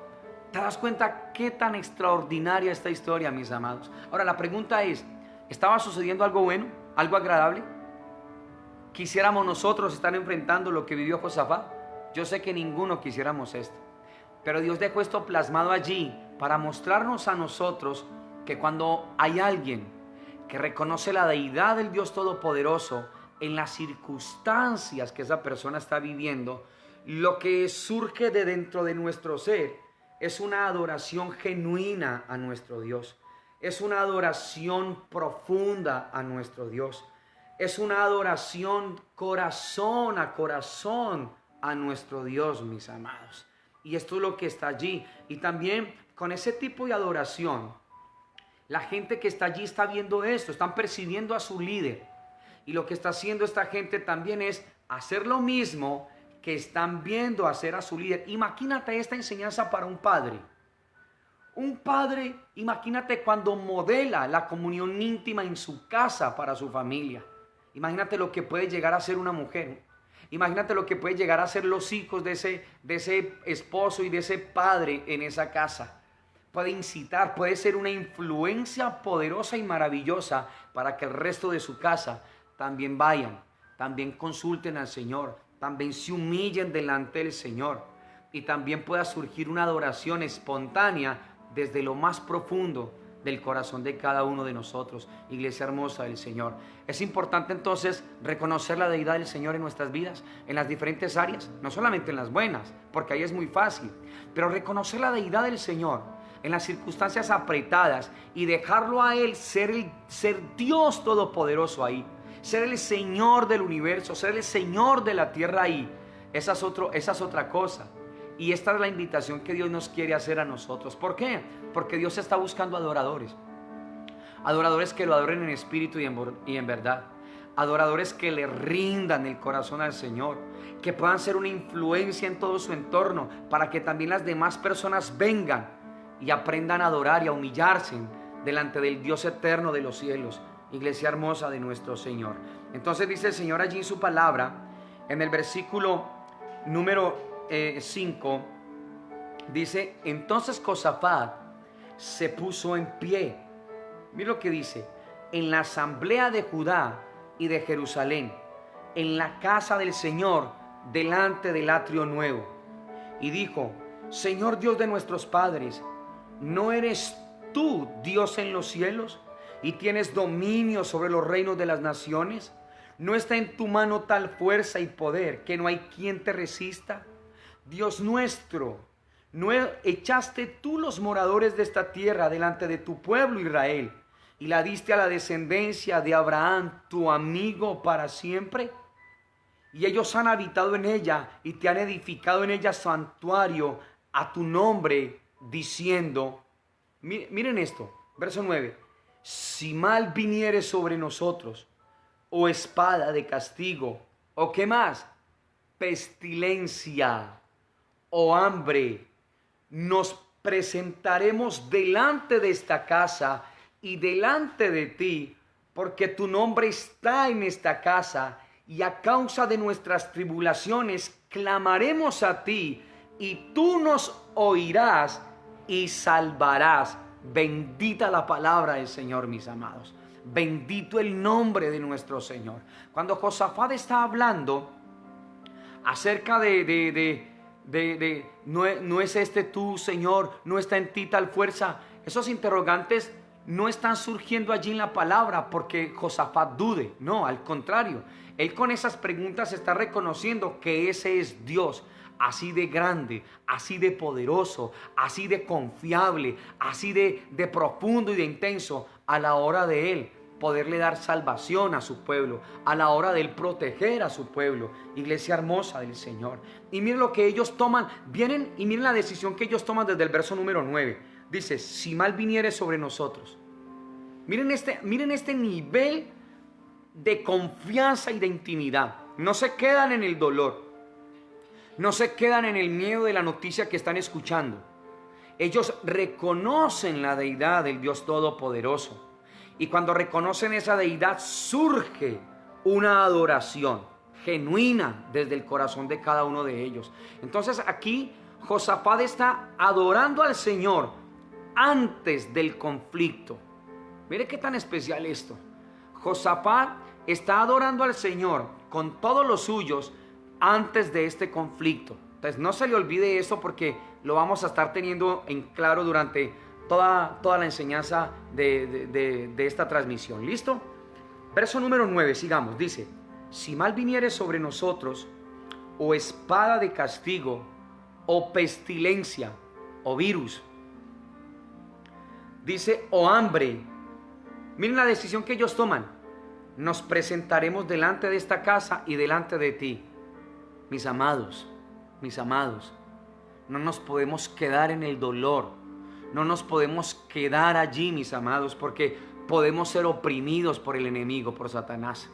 Speaker 1: ¿Te das cuenta qué tan extraordinaria esta historia, mis amados? Ahora la pregunta es, ¿estaba sucediendo algo bueno? ¿Algo agradable? ¿Quisiéramos nosotros estar enfrentando lo que vivió Josafat? Yo sé que ninguno quisiéramos esto. Pero Dios dejó esto plasmado allí para mostrarnos a nosotros que cuando hay alguien que reconoce la deidad del Dios Todopoderoso en las circunstancias que esa persona está viviendo, lo que surge de dentro de nuestro ser es una adoración genuina a nuestro Dios. Es una adoración profunda a nuestro Dios. Es una adoración corazón a corazón a nuestro Dios, mis amados. Y esto es lo que está allí. Y también con ese tipo de adoración, la gente que está allí está viendo esto, están percibiendo a su líder. Y lo que está haciendo esta gente también es hacer lo mismo que están viendo hacer a su líder. Imagínate esta enseñanza para un padre. Un padre, imagínate cuando modela la comunión íntima en su casa para su familia. Imagínate lo que puede llegar a ser una mujer. Imagínate lo que puede llegar a ser los hijos de ese esposo y de ese padre en esa casa. Puede incitar, puede ser una influencia poderosa y maravillosa para que el resto de su casa también vayan, también consulten al Señor, también se humillen delante del Señor y también pueda surgir una adoración espontánea desde lo más profundo del corazón de cada uno de nosotros, iglesia hermosa del Señor. Es importante entonces reconocer la deidad del Señor en nuestras vidas, en las diferentes áreas, no solamente en las buenas, porque ahí es muy fácil, pero reconocer la deidad del Señor en las circunstancias apretadas y dejarlo a Él ser Dios Todopoderoso ahí. Ser el Señor del universo, ser el Señor de la tierra ahí. Esa es otra cosa. Y esta es la invitación que Dios nos quiere hacer a nosotros. ¿Por qué? Porque Dios está buscando adoradores. Adoradores que lo adoren en espíritu y en verdad. Adoradores que le rindan el corazón al Señor. Que puedan ser una influencia en todo su entorno. Para que también las demás personas vengan y aprendan a adorar y a humillarse delante del Dios eterno de los cielos. Iglesia hermosa de nuestro Señor. Entonces dice el Señor allí en su palabra, en el versículo número 5, dice, entonces Josafat se puso en pie. Mira lo que dice, en la asamblea de Judá y de Jerusalén, en la casa del Señor, delante del atrio nuevo. Y dijo, Señor Dios de nuestros padres, ¿no eres tú Dios en los cielos? ¿Y tienes dominio sobre los reinos de las naciones? ¿No está en tu mano tal fuerza y poder que no hay quien te resista? Dios nuestro, ¿no echaste tú los moradores de esta tierra delante de tu pueblo Israel y la diste a la descendencia de Abraham, tu amigo, para siempre? Y ellos han habitado en ella y te han edificado en ella santuario a tu nombre diciendo, miren esto, verso 9, si mal viniere sobre nosotros, o espada de castigo, o qué más, pestilencia o hambre, nos presentaremos delante de esta casa y delante de ti, porque tu nombre está en esta casa, y a causa de nuestras tribulaciones clamaremos a ti, y tú nos oirás y salvarás. Bendita la palabra del Señor, mis amados. Bendito el nombre de nuestro Señor. Cuando Josafat está hablando acerca no es este tú, Señor, no está en ti tal fuerza, esos interrogantes no están surgiendo allí en la palabra porque Josafat dude. No, al contrario, él con esas preguntas está reconociendo que ese es Dios, así de grande, así de poderoso, así de confiable, así de profundo y de intenso a la hora de él poderle dar salvación a su pueblo, a la hora de él proteger a su pueblo. Iglesia hermosa del Señor. Y miren lo que ellos toman, vienen y miren la decisión que ellos toman desde el verso número 9. Dice, si mal viniere sobre nosotros. Miren este nivel de confianza y de intimidad. No se quedan en el dolor. No se quedan en el miedo de la noticia que están escuchando. Ellos reconocen la deidad del Dios Todopoderoso. Y cuando reconocen esa deidad, surge una adoración genuina desde el corazón de cada uno de ellos. Entonces aquí Josafat está adorando al Señor antes del conflicto. Mire qué tan especial esto. Josafat está adorando al Señor con todos los suyos antes de este conflicto. Entonces no se le olvide eso, porque lo vamos a estar teniendo en claro durante toda la enseñanza de esta transmisión. ¿Listo? Verso número 9, sigamos. Dice, si mal viniere sobre nosotros, o espada de castigo, o pestilencia, o virus, dice, o hambre. Miren la decisión que ellos toman. Nos presentaremos delante de esta casa y delante de ti. Mis amados, no nos podemos quedar en el dolor. No nos podemos quedar allí, mis amados, porque podemos ser oprimidos por el enemigo, por Satanás.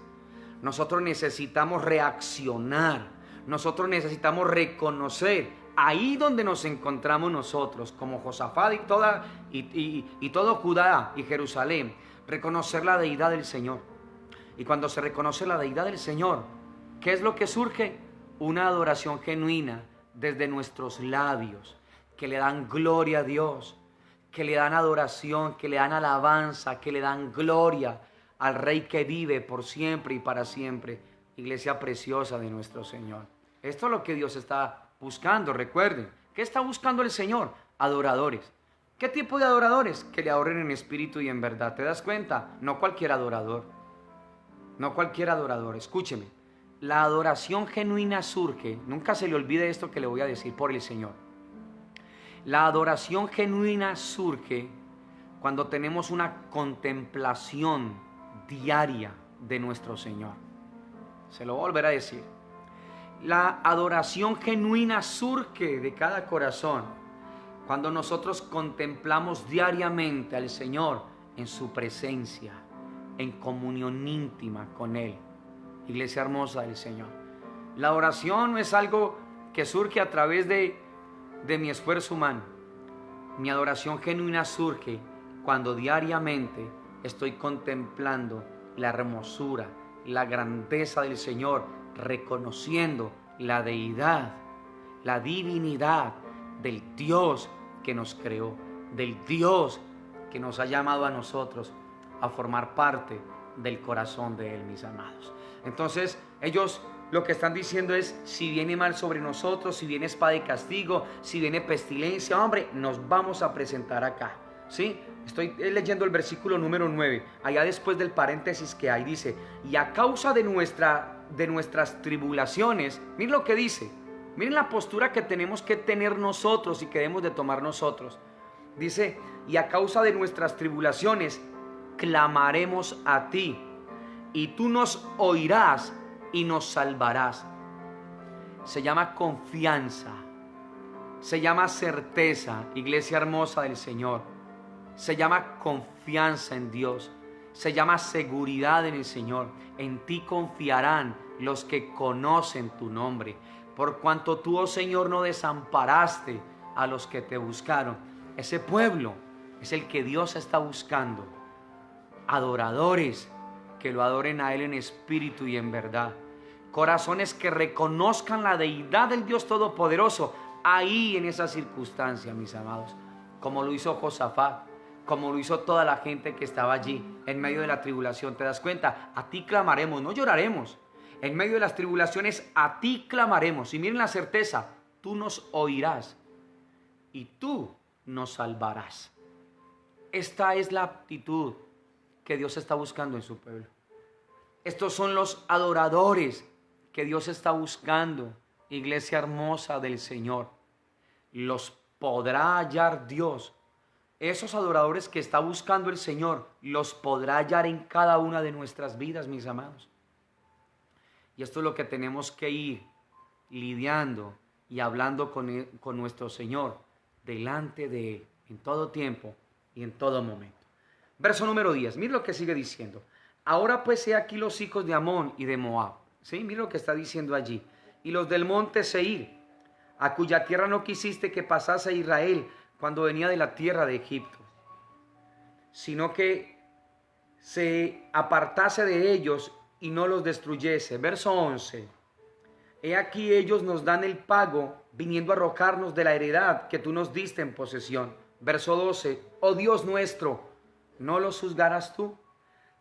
Speaker 1: Nosotros necesitamos reaccionar. Nosotros necesitamos reconocer ahí donde nos encontramos nosotros, como Josafat y todo Judá y Jerusalén, reconocer la deidad del Señor. Y cuando se reconoce la deidad del Señor, ¿qué es lo que surge? Una adoración genuina desde nuestros labios, que le dan gloria a Dios, que le dan adoración, que le dan alabanza, que le dan gloria al Rey que vive por siempre y para siempre. Iglesia preciosa de nuestro Señor. Esto es lo que Dios está buscando. Recuerden, ¿qué está buscando el Señor? Adoradores. ¿Qué tipo de adoradores? Que le adoren en espíritu y en verdad. ¿Te das cuenta? No cualquier adorador. No cualquier adorador. Escúcheme. La adoración genuina surge, nunca se le olvide esto que le voy a decir por el Señor. La adoración genuina surge cuando tenemos una contemplación diaria de nuestro Señor. Se lo voy a volver a decir. La adoración genuina surge de cada corazón cuando nosotros contemplamos diariamente al Señor en su presencia, en comunión íntima con Él. Iglesia hermosa del Señor. La oración no es algo que surge a través de mi esfuerzo humano. Mi adoración genuina surge cuando diariamente estoy contemplando la hermosura, la grandeza del Señor, reconociendo la deidad, la divinidad del Dios que nos creó, del Dios que nos ha llamado a nosotros a formar parte del corazón de Él, mis amados. Entonces ellos lo que están diciendo es, si viene mal sobre nosotros, si viene espada y castigo, si viene pestilencia, hombre, nos vamos a presentar acá. ¿Sí? Estoy leyendo el versículo número 9, allá después del paréntesis que hay, dice, y a causa de nuestras tribulaciones, miren lo que dice, miren la postura que tenemos que tener nosotros y que debemos de tomar nosotros. Dice, y a causa de nuestras tribulaciones, clamaremos a ti, y tú nos oirás y nos salvarás. Se llama confianza. se llama certeza, iglesia hermosa del Señor. Se llama confianza en Dios. Se llama seguridad en el Señor. En ti confiarán los que conocen tu nombre. Por cuanto tú, oh Señor, no desamparaste a los que te buscaron. Ese pueblo es el que Dios está buscando. Adoradores que lo adoren a Él en espíritu y en verdad. Corazones que reconozcan la deidad del Dios Todopoderoso ahí en esa circunstancia, mis amados. Como lo hizo Josafat, como lo hizo toda la gente que estaba allí en medio de la tribulación. ¿Te das cuenta? A ti clamaremos, no lloraremos. En medio de las tribulaciones a ti clamaremos. Y miren la certeza, tú nos oirás y tú nos salvarás. Esta es la actitud que Dios está buscando en su pueblo. Estos son los adoradores que Dios está buscando, iglesia hermosa del Señor. Los podrá hallar Dios. Esos adoradores que está buscando el Señor, los podrá hallar en cada una de nuestras vidas, mis amados. Y esto es lo que tenemos que ir lidiando y hablando con nuestro Señor delante de Él en todo tiempo y en todo momento. Verso número 10, mira lo que sigue diciendo. Ahora pues he aquí los hijos de Amón y de Moab. ¿Sí? Mira lo que está diciendo allí. Y los del monte Seir, a cuya tierra no quisiste que pasase Israel cuando venía de la tierra de Egipto, sino que se apartase de ellos y no los destruyese. Verso 11. He aquí ellos nos dan el pago, viniendo a arrojarnos de la heredad que tú nos diste en posesión. Verso 12. Oh Dios nuestro, ¿no los juzgarás tú?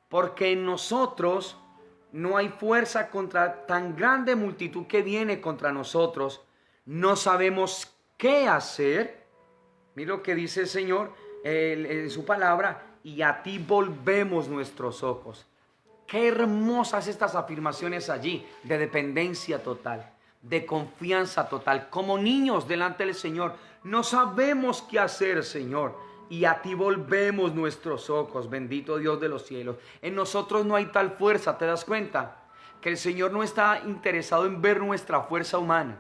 Speaker 1: Porque en nosotros no hay fuerza contra tan grande multitud que viene contra nosotros. No sabemos qué hacer. Mira lo que dice el Señor en su palabra. Y a ti volvemos nuestros ojos. Qué hermosas estas afirmaciones allí, de dependencia total, de confianza total, como niños delante del Señor. No sabemos qué hacer, Señor, y a ti volvemos nuestros ojos, bendito Dios de los cielos. En nosotros no hay tal fuerza, ¿te das cuenta? Que el Señor no está interesado en ver nuestra fuerza humana.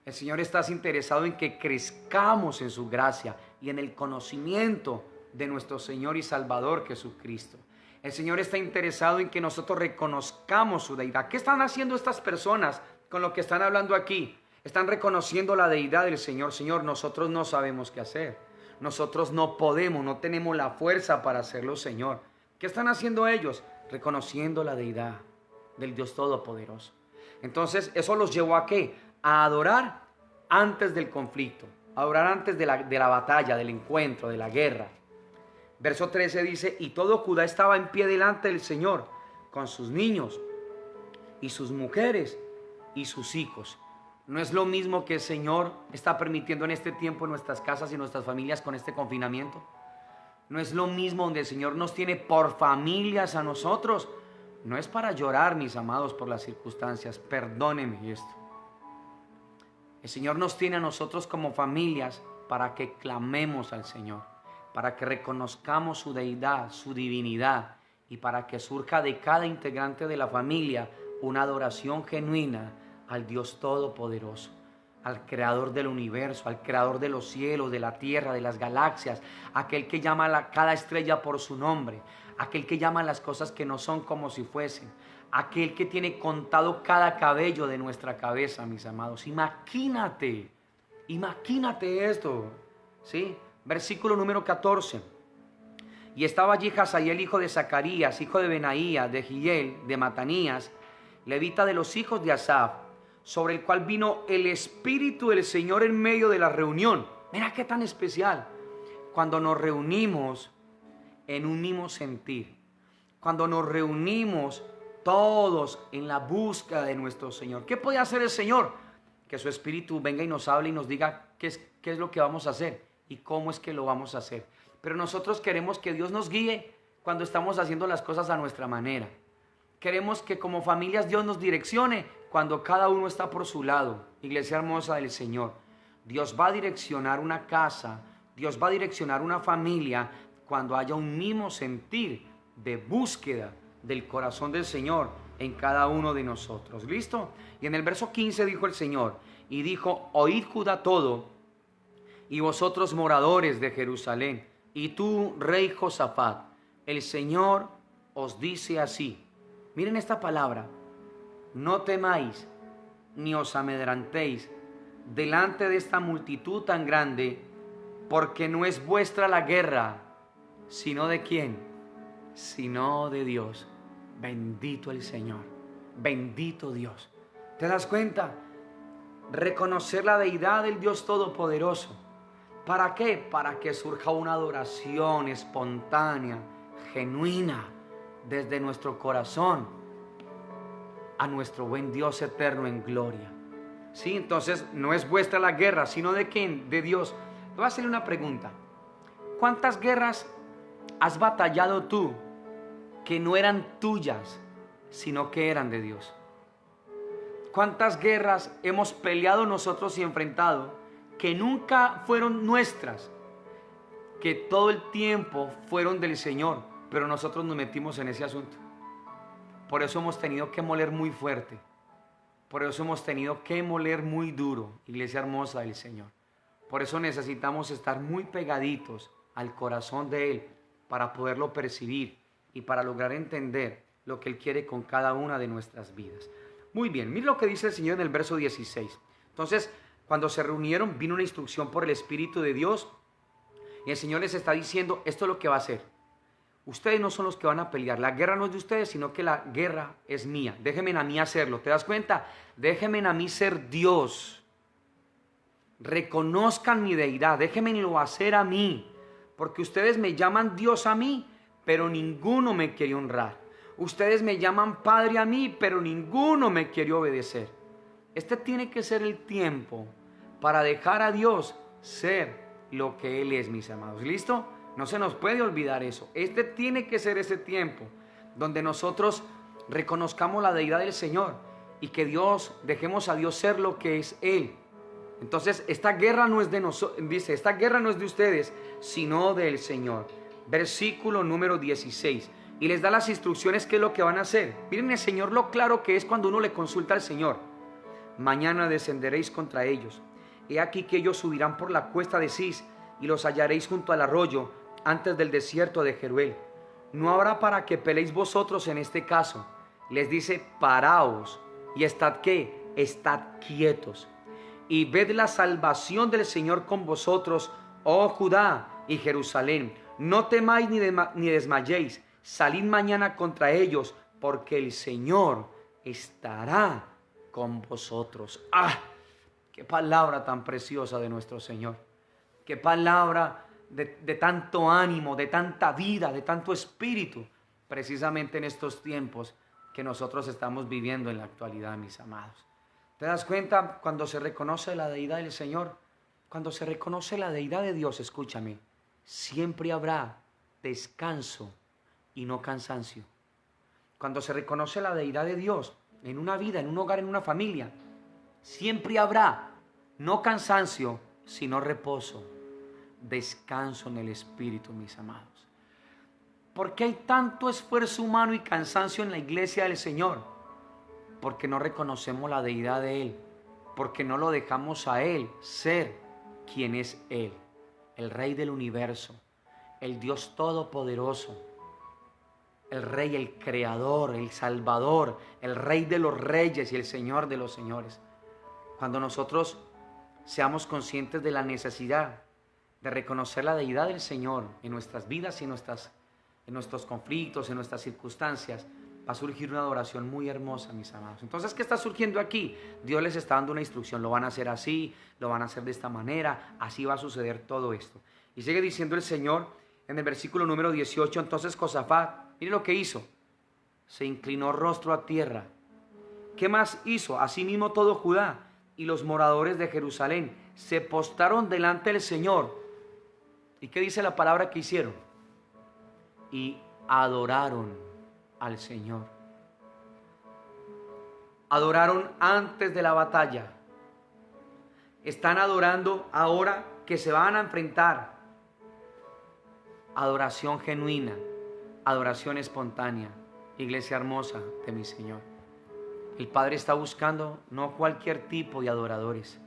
Speaker 1: El Señor está interesado en que crezcamos en su gracia y en el conocimiento de nuestro Señor y Salvador Jesucristo. El Señor está interesado en que nosotros reconozcamos su deidad. ¿Qué están haciendo estas personas con lo que están hablando aquí? Están reconociendo la deidad del Señor. Señor, nosotros no sabemos qué hacer. Nosotros no podemos, no tenemos la fuerza para hacerlo, Señor. ¿Qué están haciendo ellos? Reconociendo la deidad del Dios Todopoderoso. Entonces, ¿eso los llevó a qué? A adorar antes del conflicto. A adorar antes de la batalla, del encuentro, de la guerra. Verso 13 dice, y todo Judá estaba en pie delante del Señor, con sus niños, y sus mujeres, y sus hijos. ¿No es lo mismo que el Señor está permitiendo en este tiempo en nuestras casas y nuestras familias con este confinamiento? ¿No es lo mismo donde el Señor nos tiene por familias a nosotros? No es para llorar, mis amados, por las circunstancias. Perdónenme esto. El Señor nos tiene a nosotros como familias para que clamemos al Señor, para que reconozcamos su deidad, su divinidad, y para que surja de cada integrante de la familia una adoración genuina al Dios Todopoderoso, al Creador del universo, al Creador de los cielos, de la tierra, de las galaxias, aquel que llama a cada estrella por su nombre, aquel que llama a las cosas que no son como si fuesen, aquel que tiene contado cada cabello de nuestra cabeza, mis amados. Imagínate esto, ¿sí? Versículo número 14. Y estaba allí Hazael, hijo de Zacarías, hijo de Benaía, de Giel, de Matanías, levita de los hijos de Asaf, sobre el cual vino el Espíritu del Señor en medio de la reunión. Mira qué tan especial. Cuando nos reunimos en un mismo sentir, cuando nos reunimos todos en la búsqueda de nuestro Señor. ¿Qué puede hacer el Señor? Que su Espíritu venga y nos hable y nos diga qué es lo que vamos a hacer y cómo es que lo vamos a hacer. Pero nosotros queremos que Dios nos guíe cuando estamos haciendo las cosas a nuestra manera. Queremos que como familias Dios nos direccione cuando cada uno está por su lado. Iglesia hermosa del Señor, Dios va a direccionar una casa, Dios va a direccionar una familia cuando haya un mismo sentir de búsqueda del corazón del Señor en cada uno de nosotros. ¿Listo? Y en el verso 15 dijo el Señor, y dijo, oíd Judá todo, y vosotros moradores de Jerusalén, y tú, rey Josafat, el Señor os dice así. Miren esta palabra: no temáis ni os amedrentéis delante de esta multitud tan grande, porque no es vuestra la guerra, sino ¿de quién? Sino de Dios. Bendito el Señor, bendito Dios. ¿Te das cuenta? Reconocer la deidad del Dios Todopoderoso. ¿Para qué? Para que surja una adoración espontánea, genuina, desde nuestro corazón a nuestro buen Dios eterno en gloria. ¿Sí? Entonces no es vuestra la guerra, sino ¿de quién? De Dios. Te voy a hacer una pregunta. ¿Cuántas guerras has batallado tú que no eran tuyas, sino que eran de Dios? ¿Cuántas guerras hemos peleado nosotros y enfrentado que nunca fueron nuestras, que todo el tiempo fueron del Señor, pero nosotros nos metimos en ese asunto? Por eso hemos tenido que moler muy fuerte. Por eso hemos tenido que moler muy duro, iglesia hermosa del Señor. Por eso necesitamos estar muy pegaditos al corazón de Él para poderlo percibir y para lograr entender lo que Él quiere con cada una de nuestras vidas. Muy bien, mire lo que dice el Señor en el verso 16. Entonces, cuando se reunieron, vino una instrucción por el Espíritu de Dios y el Señor les está diciendo, esto es lo que va a hacer. Ustedes no son los que van a pelear. La guerra no es de ustedes, sino que la guerra es mía. Déjenme a mí hacerlo. ¿Te das cuenta? Déjenme a mí ser Dios. Reconozcan mi deidad. Déjenmelo hacer a mí. Porque ustedes me llaman Dios a mí, pero ninguno me quiere honrar. Ustedes me llaman Padre a mí, pero ninguno me quiere obedecer. Este tiene que ser el tiempo para dejar a Dios ser lo que Él es, mis amados. ¿Listo? No se nos puede olvidar eso. Este tiene que ser ese tiempo donde nosotros reconozcamos la deidad del Señor y que dejemos a Dios ser lo que es Él. Entonces, esta guerra no es de nosotros, dice, esta guerra no es de ustedes, sino del Señor. Versículo número 16. Y les da las instrucciones qué es lo que van a hacer. Miren el Señor lo claro que es cuando uno le consulta al Señor. Mañana descenderéis contra ellos. He aquí que ellos subirán por la cuesta de Cis y los hallaréis junto al arroyo, antes del desierto de Jeruel. No habrá para que peleéis vosotros en este caso. Les dice, paraos y estad ¿qué? Estad quietos. Y ved la salvación del Señor con vosotros, oh Judá y Jerusalén. No temáis ni desmayéis. Salid mañana contra ellos, porque el Señor estará con vosotros. ¡Ah! ¡Qué palabra tan preciosa de nuestro Señor! ¡Qué palabra de tanto ánimo, de tanta vida, de tanto espíritu! Precisamente en estos tiempos que nosotros estamos viviendo en la actualidad, mis amados. ¿Te das cuenta? Cuando se reconoce la deidad del Señor, cuando se reconoce la deidad de Dios, escúchame, siempre habrá descanso y no cansancio. Cuando se reconoce la deidad de Dios en una vida, en un hogar, en una familia, siempre habrá no cansancio, sino reposo, descanso en el espíritu, mis amados. ¿Por qué hay tanto esfuerzo humano y cansancio en la iglesia del Señor? Porque no reconocemos la deidad de Él, porque no lo dejamos a Él ser quien es Él, el Rey del universo, el Dios todopoderoso, el Rey, el Creador, el Salvador, el Rey de los reyes y el Señor de los señores. Cuando nosotros seamos conscientes de la necesidad de reconocer la deidad del Señor en nuestras vidas y en nuestros conflictos, en nuestras circunstancias, va a surgir una adoración muy hermosa, mis amados. Entonces, ¿qué está surgiendo aquí? Dios les está dando una instrucción, lo van a hacer así, lo van a hacer de esta manera, así va a suceder todo esto. Y sigue diciendo el Señor en el versículo número 18, entonces Josafat, mire lo que hizo, se inclinó rostro a tierra. ¿Qué más hizo? Asimismo todo Judá y los moradores de Jerusalén se postraron delante del Señor. ¿Y qué dice la palabra que hicieron? Y adoraron al Señor. Adoraron antes de la batalla. Están adorando ahora que se van a enfrentar. Adoración genuina, adoración espontánea. Iglesia hermosa de mi Señor. El Padre está buscando no cualquier tipo de adoradores.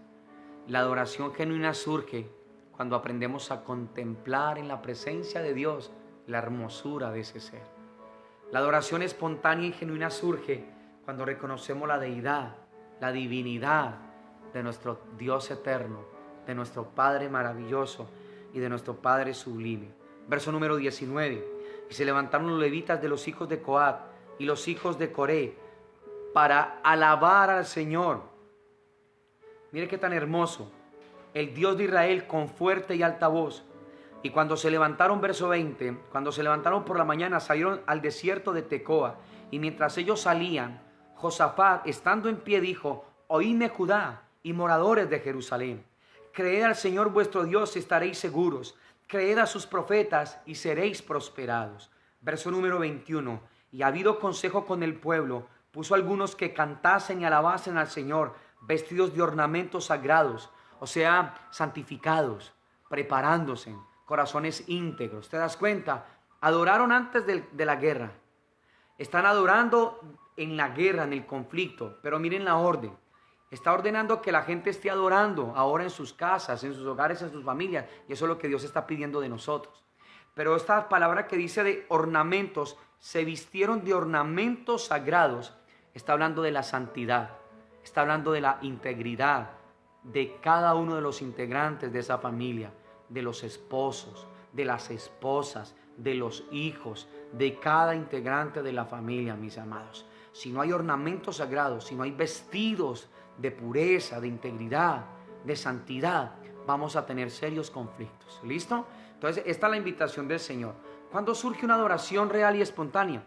Speaker 1: La adoración genuina surge cuando aprendemos a contemplar en la presencia de Dios la hermosura de ese ser. La adoración espontánea y genuina surge cuando reconocemos la deidad, la divinidad de nuestro Dios eterno, de nuestro Padre maravilloso y de nuestro Padre sublime. Verso número 19. Y se levantaron los levitas de los hijos de Coat y los hijos de Coré para alabar al Señor. Mire qué tan hermoso. El Dios de Israel con fuerte y alta voz. Y cuando se levantaron, verso 20, cuando se levantaron por la mañana, salieron al desierto de Tecoa. Y mientras ellos salían, Josafat, estando en pie, dijo: oídme, Judá y moradores de Jerusalén. Creed al Señor vuestro Dios y estaréis seguros. Creed a sus profetas y seréis prosperados. Verso número 21. Y habido consejo con el pueblo, puso algunos que cantasen y alabasen al Señor, vestidos de ornamentos sagrados, o sea, santificados, preparándose, corazones íntegros. ¿Te das cuenta? Adoraron antes de la guerra. Están adorando en la guerra, en el conflicto. Pero miren la orden. Está ordenando que la gente esté adorando ahora en sus casas, en sus hogares, en sus familias. Y eso es lo que Dios está pidiendo de nosotros. Pero esta palabra que dice de ornamentos, se vistieron de ornamentos sagrados, está hablando de la santidad. Está hablando de la integridad de cada uno de los integrantes de esa familia, de los esposos, de las esposas, de los hijos, de cada integrante de la familia, mis amados. Si no hay ornamentos sagrados, si no hay vestidos de pureza, de integridad, de santidad, vamos a tener serios conflictos. ¿Listo? Entonces, esta es la invitación del Señor. ¿Cuándo surge una adoración real y espontánea?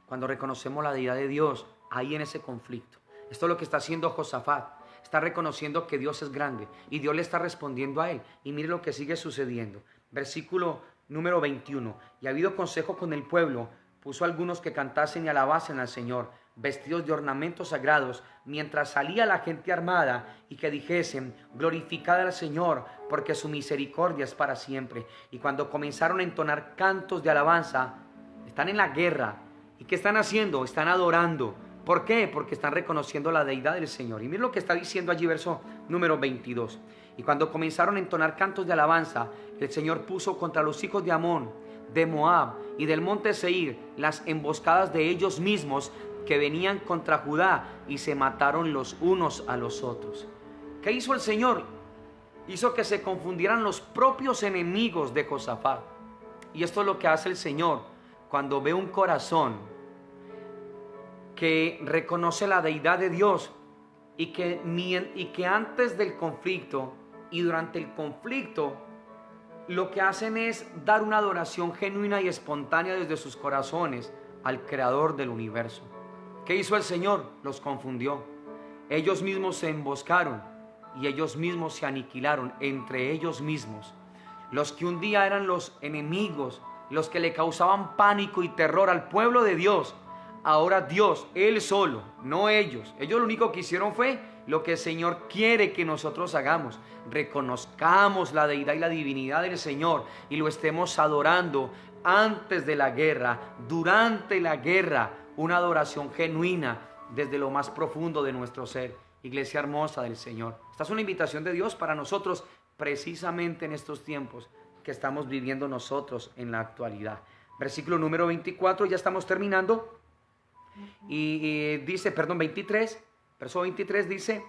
Speaker 1: Cuando reconocemos la deidad de Dios, ahí en ese conflicto. Esto es lo que está haciendo Josafat. Está reconociendo que Dios es grande y Dios le está respondiendo a él. Y mire lo que sigue sucediendo. Versículo número 21. Y ha habido consejo con el pueblo, puso algunos que cantasen y alabasen al Señor, vestidos de ornamentos sagrados, mientras salía la gente armada, y que dijesen: glorificad al Señor, porque su misericordia es para siempre. Y cuando comenzaron a entonar cantos de alabanza, están en la guerra. ¿Y qué están haciendo? Están adorando. ¿Por qué? Porque están reconociendo la deidad del Señor. Y miren lo que está diciendo allí, verso número 22. Y cuando comenzaron a entonar cantos de alabanza, el Señor puso contra los hijos de Amón, de Moab y del monte Seir las emboscadas de ellos mismos que venían contra Judá, y se mataron los unos a los otros. ¿Qué hizo el Señor? Hizo que se confundieran los propios enemigos de Josafat. Y esto es lo que hace el Señor cuando ve un corazón que reconoce la deidad de Dios y que antes del conflicto y durante el conflicto lo que hacen es dar una adoración genuina y espontánea desde sus corazones al Creador del universo. ¿Qué hizo el Señor? Los confundió. Ellos mismos se emboscaron y ellos mismos se aniquilaron entre ellos mismos. Los que un día eran los enemigos, los que le causaban pánico y terror al pueblo de Dios, ahora Dios, Él solo, no ellos. Ellos lo único que hicieron fue lo que el Señor quiere que nosotros hagamos. Reconozcamos la deidad y la divinidad del Señor y lo estemos adorando antes de la guerra, durante la guerra, una adoración genuina desde lo más profundo de nuestro ser. Iglesia hermosa del Señor. Esta es una invitación de Dios para nosotros precisamente en estos tiempos que estamos viviendo nosotros en la actualidad. Versículo número 24, ya estamos terminando. Y dice, 23, verso 23 dice: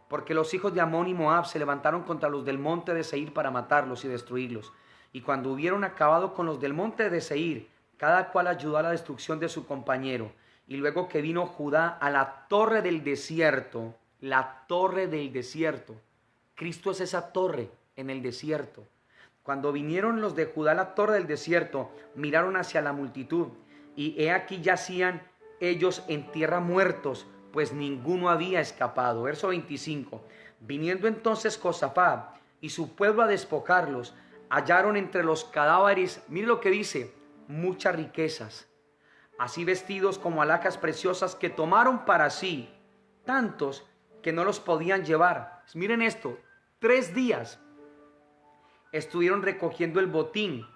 Speaker 1: porque los hijos de Amón y Moab se levantaron contra los del monte de Seir para matarlos y destruirlos. Y cuando hubieron acabado con los del monte de Seir, cada cual ayudó a la destrucción de su compañero. Y luego que vino Judá a la torre del desierto, la torre del desierto. Cristo es esa torre en el desierto. Cuando vinieron los de Judá a la torre del desierto, miraron hacia la multitud, y he aquí yacían ellos en tierra muertos, pues ninguno había escapado. Verso 25. Viniendo entonces Josafat y su pueblo a despojarlos, hallaron entre los cadáveres, mire lo que dice, muchas riquezas, así vestidos como alhajas preciosas, que tomaron para sí tantos que no los podían llevar. Miren esto, 3 días estuvieron recogiendo el botín,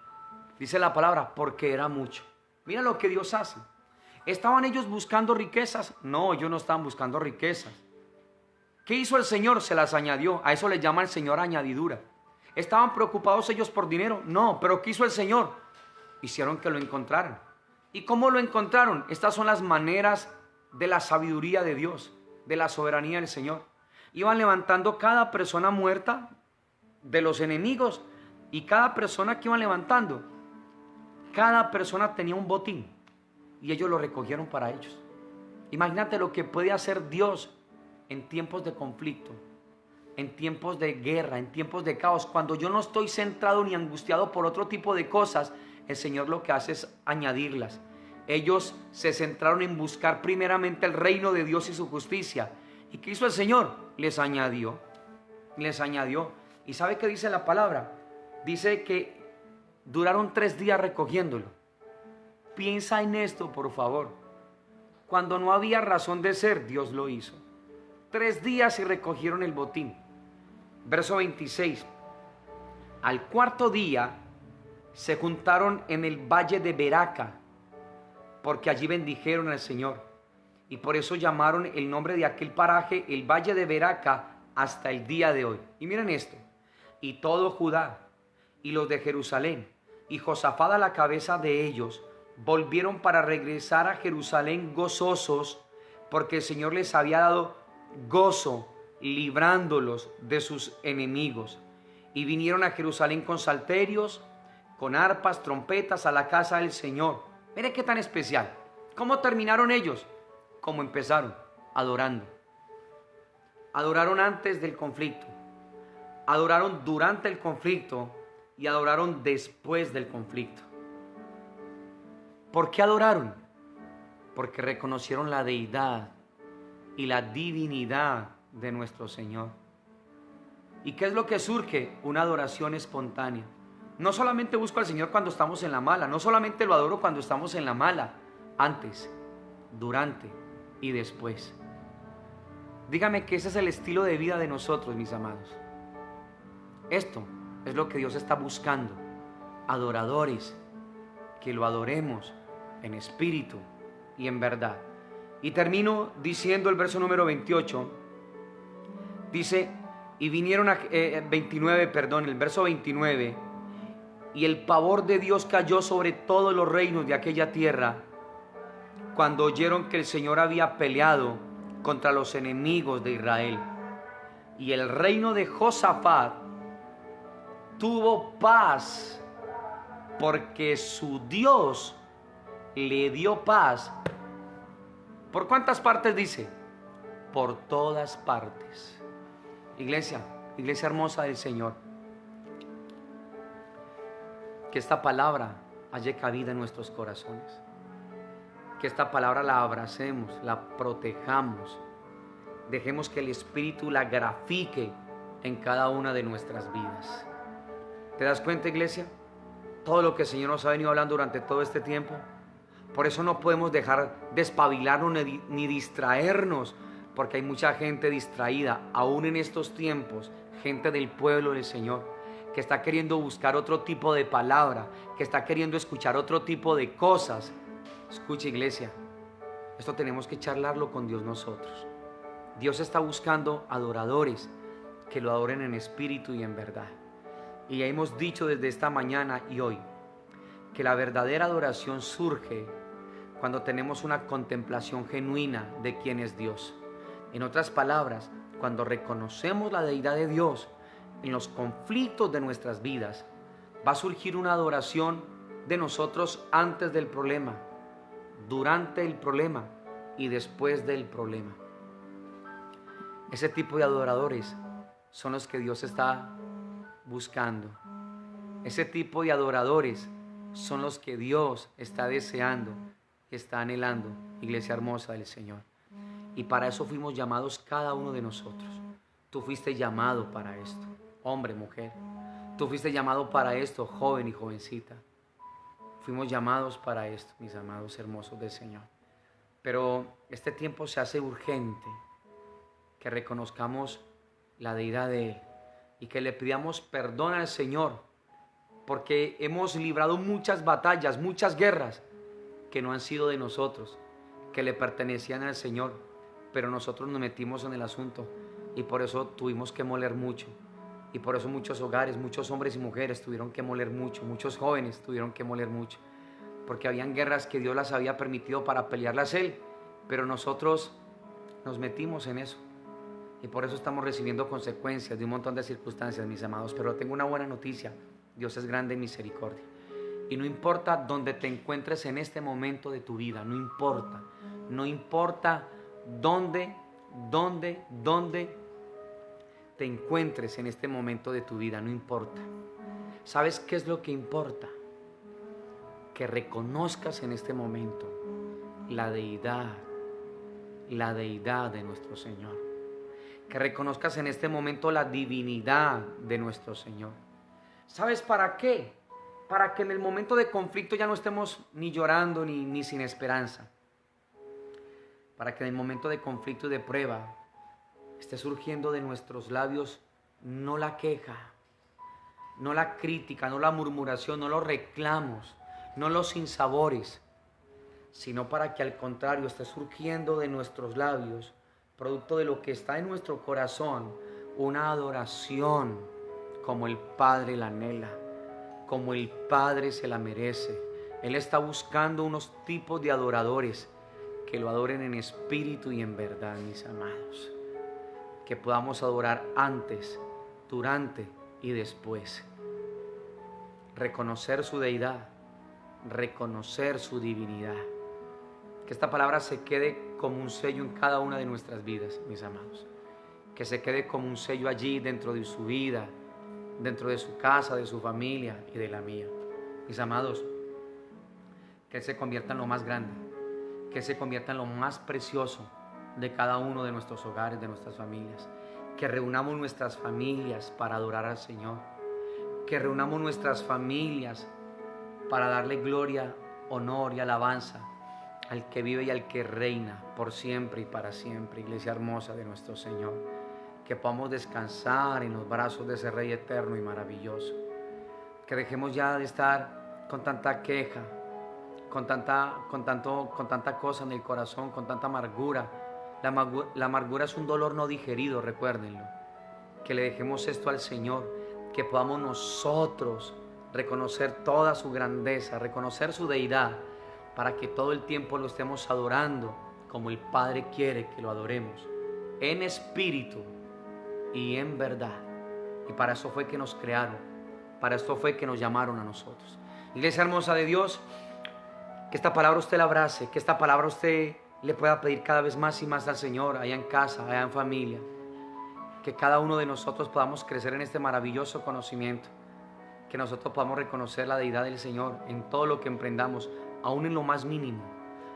Speaker 1: dice la palabra, porque era mucho. Mira lo que Dios hace. ¿Estaban ellos buscando riquezas? No, ellos no estaban buscando riquezas. ¿Qué hizo el Señor? Se las añadió. A eso le llama el Señor añadidura. ¿Estaban preocupados ellos por dinero? No, pero ¿qué hizo el Señor? Hicieron que lo encontraran. ¿Y cómo lo encontraron? Estas son las maneras de la sabiduría de Dios, de la soberanía del Señor. Iban levantando cada persona muerta de los enemigos, y cada persona que iban levantando, cada persona tenía un botín y ellos lo recogieron para ellos. Imagínate lo que puede hacer Dios en tiempos de conflicto, en tiempos de guerra, en tiempos de caos. Cuando yo no estoy centrado ni angustiado por otro tipo de cosas, el Señor lo que hace es añadirlas. Ellos se centraron en buscar primeramente el reino de Dios y su justicia. ¿Y qué hizo el Señor? Les añadió. Les añadió. ¿Y sabe qué dice la palabra? Dice que duraron 3 días recogiéndolo. Piensa en esto, por favor. Cuando no había razón de ser, Dios lo hizo. 3 días y recogieron el botín. Verso 26. Al 4.º día se juntaron en el valle de Beraca, porque allí bendijeron al Señor. Y por eso llamaron el nombre de aquel paraje el valle de Beraca hasta el día de hoy. Y miren esto. Y todo Judá y los de Jerusalén y Josafat a la cabeza de ellos volvieron para regresar a Jerusalén gozosos, porque el Señor les había dado gozo librándolos de sus enemigos. Y vinieron a Jerusalén con salterios, con arpas, trompetas a la casa del Señor. Mire qué tan especial. ¿Cómo terminaron ellos? Como empezaron, adorando. Adoraron antes del conflicto, adoraron durante el conflicto y adoraron después del conflicto. ¿Por qué adoraron? Porque reconocieron la deidad y la divinidad de nuestro Señor. ¿Y qué es lo que surge? Una adoración espontánea. No solamente busco al Señor cuando estamos en la mala, no solamente lo adoro cuando estamos en la mala, antes, durante y después. Dígame que ese es el estilo de vida de nosotros, mis amados. Esto es lo que Dios está buscando. Adoradores, que lo adoremos en espíritu y en verdad. Y termino diciendo el verso número 28. Dice, y vinieron a 29, perdón, el verso 29. Y el pavor de Dios cayó sobre todos los reinos de aquella tierra, cuando oyeron que el Señor había peleado contra los enemigos de Israel. Y el reino de Josafat tuvo paz, porque su Dios le dio paz. ¿Por cuántas partes dice? Por todas partes. Iglesia hermosa del Señor, que esta palabra haya cabida en nuestros corazones. Que esta palabra la abracemos, la protejamos. Dejemos que el Espíritu la grafique en cada una de nuestras vidas. ¿Te das cuenta, iglesia? Todo lo que el Señor nos ha venido hablando durante todo este tiempo. Por eso no podemos dejar despabilarnos ni distraernos, porque hay mucha gente distraída, aún en estos tiempos, gente del pueblo del Señor, que está queriendo buscar otro tipo de palabra, que está queriendo escuchar otro tipo de cosas. Escucha, iglesia, esto tenemos que charlarlo con Dios nosotros. Dios está buscando adoradores que lo adoren en espíritu y en verdad. Y ya hemos dicho desde esta mañana y hoy que la verdadera adoración surge cuando tenemos una contemplación genuina de quién es Dios. En otras palabras, cuando reconocemos la deidad de Dios en los conflictos de nuestras vidas, va a surgir una adoración de nosotros antes del problema, durante el problema y después del problema. Ese tipo de adoradores son los que Dios está buscando. Ese tipo de adoradores son los que Dios está deseando, está anhelando, iglesia hermosa del Señor. Y para eso fuimos llamados cada uno de nosotros. Tú fuiste llamado para esto, hombre, mujer. Tú fuiste llamado para esto, joven y jovencita. Fuimos llamados para esto, mis amados hermosos del Señor. Pero este tiempo se hace urgente que reconozcamos la deidad de Él y que le pidamos perdón al Señor, porque hemos librado muchas batallas, muchas guerras que no han sido de nosotros, que le pertenecían al Señor, pero nosotros nos metimos en el asunto y por eso tuvimos que moler mucho. Y por eso muchos hogares, muchos hombres y mujeres tuvieron que moler mucho, muchos jóvenes tuvieron que moler mucho, porque habían guerras que Dios las había permitido para pelearlas Él, pero nosotros nos metimos en eso. Y por eso estamos recibiendo consecuencias de un montón de circunstancias, mis amados. Pero tengo una buena noticia: Dios es grande en misericordia. Y no importa dónde te encuentres en este momento de tu vida, no importa. No importa dónde te encuentres en este momento de tu vida, no importa. ¿Sabes qué es lo que importa? Que reconozcas en este momento la deidad de nuestro Señor. Que reconozcas en este momento la divinidad de nuestro Señor. ¿Sabes para qué? Para que en el momento de conflicto ya no estemos ni llorando ni sin esperanza. Para que en el momento de conflicto y de prueba esté surgiendo de nuestros labios no la queja, no la crítica, no la murmuración, no los reclamos, no los sinsabores, sino para que al contrario esté surgiendo de nuestros labios, producto de lo que está en nuestro corazón, una adoración como el Padre la anhela, como el Padre se la merece. Él está buscando unos tipos de adoradores que lo adoren en espíritu y en verdad, mis amados. Que podamos adorar antes, durante y después. Reconocer su deidad, reconocer su divinidad. Que esta palabra se quede como un sello en cada una de nuestras vidas, mis amados. Que se quede como un sello allí dentro de su vida, dentro de su casa, de su familia y de la mía. Mis amados, que Él se convierta en lo más grande, que Él se convierta en lo más precioso de cada uno de nuestros hogares, de nuestras familias. Que reunamos nuestras familias para adorar al Señor. Que reunamos nuestras familias para darle gloria, honor y alabanza al que vive y al que reina por siempre y para siempre, iglesia hermosa de nuestro Señor. Que podamos descansar en los brazos de ese Rey eterno y maravilloso. Que dejemos ya de estar con tanta queja, con tanta cosa en el corazón, con tanta amargura. La amargura es un dolor no digerido, recuérdenlo. Que le dejemos esto al Señor, que podamos nosotros reconocer toda su grandeza, reconocer su deidad, para que todo el tiempo lo estemos adorando como el Padre quiere que lo adoremos, en espíritu y en verdad. Y para eso fue que nos crearon, para esto fue que nos llamaron a nosotros. Iglesia hermosa de Dios, que esta palabra usted la abrace, que esta palabra usted le pueda pedir cada vez más y más al Señor, allá en casa, allá en familia. Que cada uno de nosotros podamos crecer en este maravilloso conocimiento. Que nosotros podamos reconocer la deidad del Señor en todo lo que emprendamos, aún en lo más mínimo,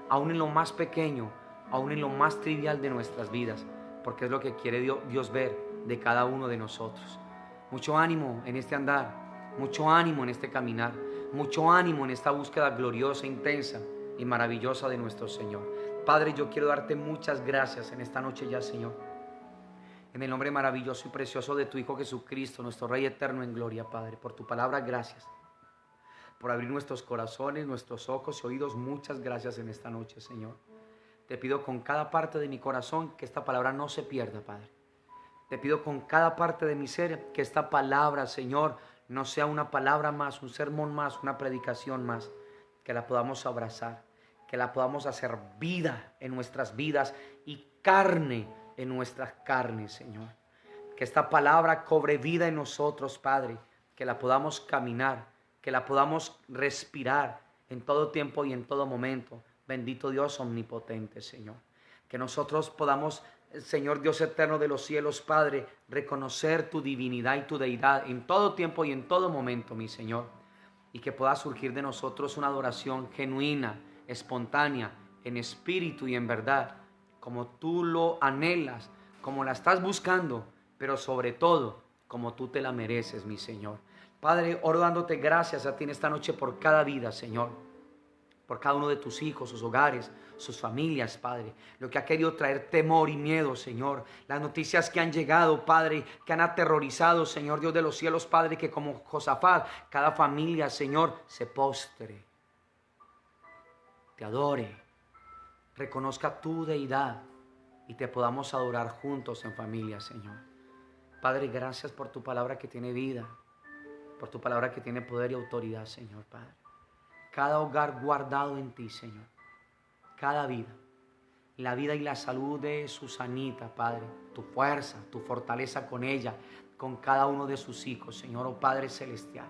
Speaker 1: aún en lo más pequeño, aún en lo más trivial de nuestras vidas, porque es lo que quiere Dios ver de cada uno de nosotros. Mucho ánimo en este andar, mucho ánimo en este caminar, mucho ánimo en esta búsqueda gloriosa, intensa y maravillosa de nuestro Señor. Padre, yo quiero darte muchas gracias en esta noche ya, Señor. En el nombre maravilloso y precioso de tu Hijo Jesucristo, nuestro Rey eterno en gloria, Padre, por tu palabra, gracias. Por abrir nuestros corazones, nuestros ojos y oídos, muchas gracias en esta noche, Señor. Te pido con cada parte de mi corazón que esta palabra no se pierda, Padre. Te pido con cada parte de mi ser que esta palabra, Señor, no sea una palabra más, un sermón más, una predicación más, que la podamos abrazar, que la podamos hacer vida en nuestras vidas y carne en nuestras carnes, Señor. Que esta palabra cobre vida en nosotros, Padre, que la podamos caminar, que la podamos respirar en todo tiempo y en todo momento. Bendito Dios omnipotente, Señor. Que nosotros podamos, Señor Dios eterno de los cielos, Padre, reconocer tu divinidad y tu deidad en todo tiempo y en todo momento, mi Señor. Y que pueda surgir de nosotros una adoración genuina, espontánea, en espíritu y en verdad, como tú lo anhelas, como la estás buscando, pero sobre todo, como tú te la mereces, mi Señor. Padre, oro dándote gracias a ti en esta noche por cada vida, Señor. Por cada uno de tus hijos, sus hogares, sus familias, Padre. Lo que ha querido traer temor y miedo, Señor. Las noticias que han llegado, Padre, que han aterrorizado, Señor Dios de los cielos, Padre, que como Josafat, cada familia, Señor, se postre, te adore, reconozca tu deidad y te podamos adorar juntos en familia, Señor. Padre, gracias por tu palabra que tiene vida, por tu palabra que tiene poder y autoridad, Señor Padre. Cada hogar guardado en ti, Señor. Cada vida. La vida y la salud de Susanita, Padre. Tu fuerza, tu fortaleza con ella, con cada uno de sus hijos, Señor, oh Padre Celestial.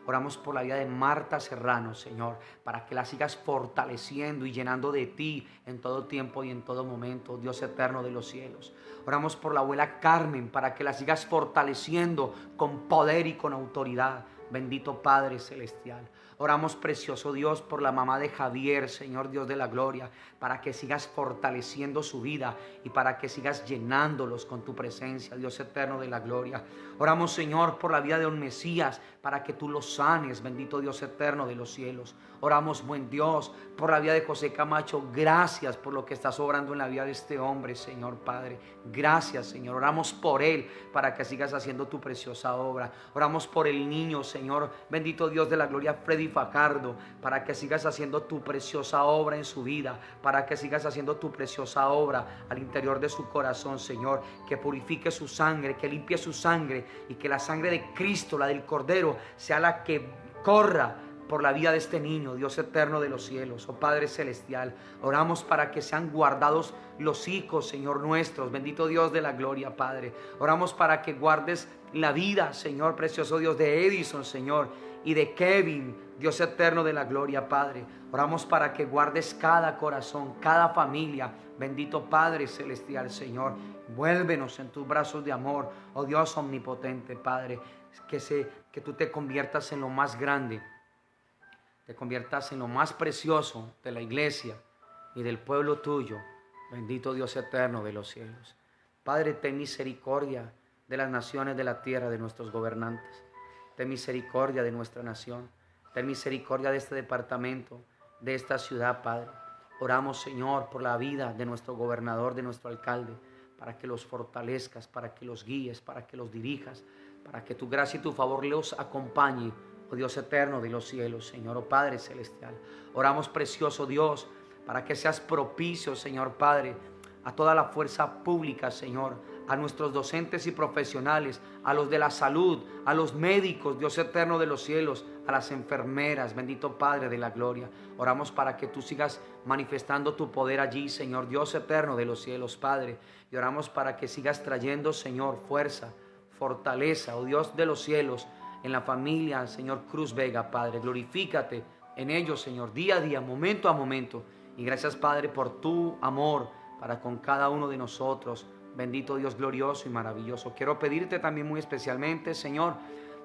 Speaker 1: Oramos por la vida de Marta Serrano, Señor, para que la sigas fortaleciendo y llenando de ti en todo tiempo y en todo momento, Dios eterno de los cielos. Oramos por la abuela Carmen, para que la sigas fortaleciendo con poder y con autoridad. Bendito Padre Celestial. Oramos, precioso Dios, por la mamá de Javier, Señor Dios de la gloria, para que sigas fortaleciendo su vida y para que sigas llenándolos con tu presencia, Dios eterno de la gloria. Oramos, Señor, por la vida de un Mesías, para que tú lo sanes, bendito Dios eterno de los cielos. Oramos, buen Dios, por la vida de José Camacho. Gracias por lo que estás obrando en la vida de este hombre, Señor Padre. Gracias, Señor. Oramos por él, para que sigas haciendo tu preciosa obra. Oramos por el niño, Señor, bendito Dios de la gloria, Freddy Fajardo, para que sigas haciendo tu preciosa obra en su vida, para que sigas haciendo tu preciosa obra al interior de su corazón, Señor, que purifique su sangre, que limpie su sangre y que la sangre de Cristo, la del Cordero, sea la que corra por la vida de este niño, Dios eterno de los cielos, oh Padre Celestial. Oramos para que sean guardados los hijos, Señor nuestros, bendito Dios de la gloria, Padre. Oramos para que guardes la vida, Señor, precioso Dios, de Edison, Señor, y de Kevin, Dios eterno de la gloria, Padre. Oramos para que guardes cada corazón, cada familia, bendito Padre Celestial, Señor. Vuélvenos en tus brazos de amor, oh Dios omnipotente, Padre, que tú te conviertas en lo más grande, te conviertas en lo más precioso de la iglesia y del pueblo tuyo, bendito Dios eterno de los cielos. Padre, ten misericordia de las naciones de la tierra, de nuestros gobernantes. Ten misericordia de nuestra nación. Ten misericordia de este departamento, de esta ciudad, Padre. Oramos, Señor, por la vida de nuestro gobernador, de nuestro alcalde, para que los fortalezcas, para que los guíes, para que los dirijas, para que tu gracia y tu favor los acompañe, oh Dios eterno de los cielos, Señor, oh Padre Celestial. Oramos, precioso Dios, para que seas propicio, Señor Padre, a toda la fuerza pública, Señor, a nuestros docentes y profesionales, a los de la salud, a los médicos, Dios eterno de los cielos, a las enfermeras, bendito Padre de la gloria. Oramos para que tú sigas manifestando tu poder allí, Señor, Dios eterno de los cielos, Padre. Y oramos para que sigas trayendo, Señor, fuerza, fortaleza, oh Dios de los cielos, en la familia, Señor Cruz Vega, Padre. Glorifícate en ellos, Señor, día a día, momento a momento. Y gracias, Padre, por tu amor para con cada uno de nosotros. Bendito Dios glorioso y maravilloso. Quiero pedirte también muy especialmente, Señor,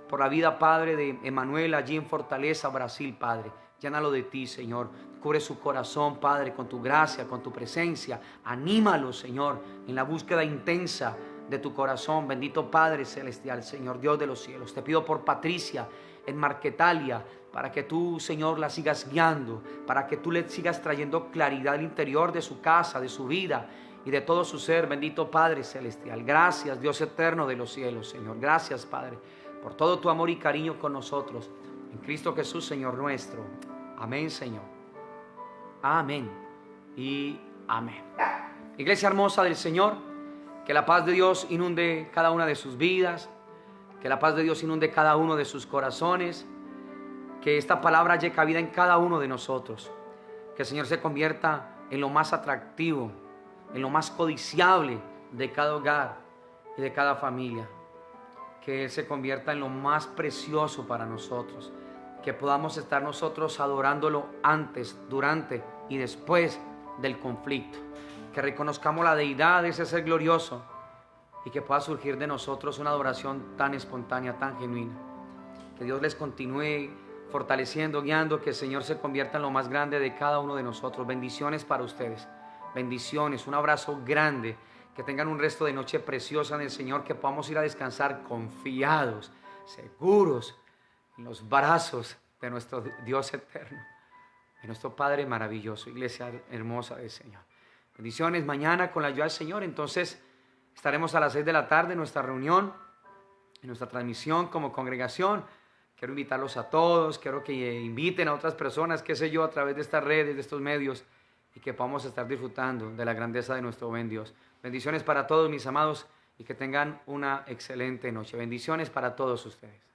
Speaker 1: por la vida, Padre, de Emanuel allí en Fortaleza, Brasil, Padre. Llénalo de ti, Señor. Cubre su corazón, Padre, con tu gracia, con tu presencia. Anímalo, Señor, en la búsqueda intensa de tu corazón. Bendito Padre Celestial, Señor Dios de los cielos. Te pido por Patricia en Marquetalia, para que tú, Señor, la sigas guiando, para que tú le sigas trayendo claridad al interior de su casa, de su vida y de todo su ser. Bendito Padre Celestial. Gracias, Dios eterno de los cielos, Señor. Gracias, Padre, por todo tu amor y cariño con nosotros. En Cristo Jesús, Señor nuestro. Amén, Señor. Amén y amén. Iglesia hermosa del Señor, que la paz de Dios inunde cada una de sus vidas, que la paz de Dios inunde cada uno de sus corazones, que esta palabra haya cabida en cada uno de nosotros, que el Señor se convierta en lo más atractivo, en lo más codiciable de cada hogar y de cada familia, que Él se convierta en lo más precioso para nosotros, que podamos estar nosotros adorándolo antes, durante y después del conflicto, que reconozcamos la deidad de ese ser glorioso y que pueda surgir de nosotros una adoración tan espontánea, tan genuina. Que Dios les continúe fortaleciendo, guiando, que el Señor se convierta en lo más grande de cada uno de nosotros. Bendiciones para ustedes, bendiciones, un abrazo grande, que tengan un resto de noche preciosa en el Señor, que podamos ir a descansar confiados, seguros, en los brazos de nuestro Dios eterno, de nuestro Padre maravilloso. Iglesia hermosa del Señor. Bendiciones. Mañana, con la ayuda del Señor, entonces estaremos a las 6 de la tarde en nuestra reunión, en nuestra transmisión como congregación. Quiero invitarlos a todos, quiero que inviten a otras personas, qué sé yo, a través de estas redes, de estos medios, y que podamos estar disfrutando de la grandeza de nuestro buen Dios. Bendiciones para todos, mis amados, y que tengan una excelente noche. Bendiciones para todos ustedes.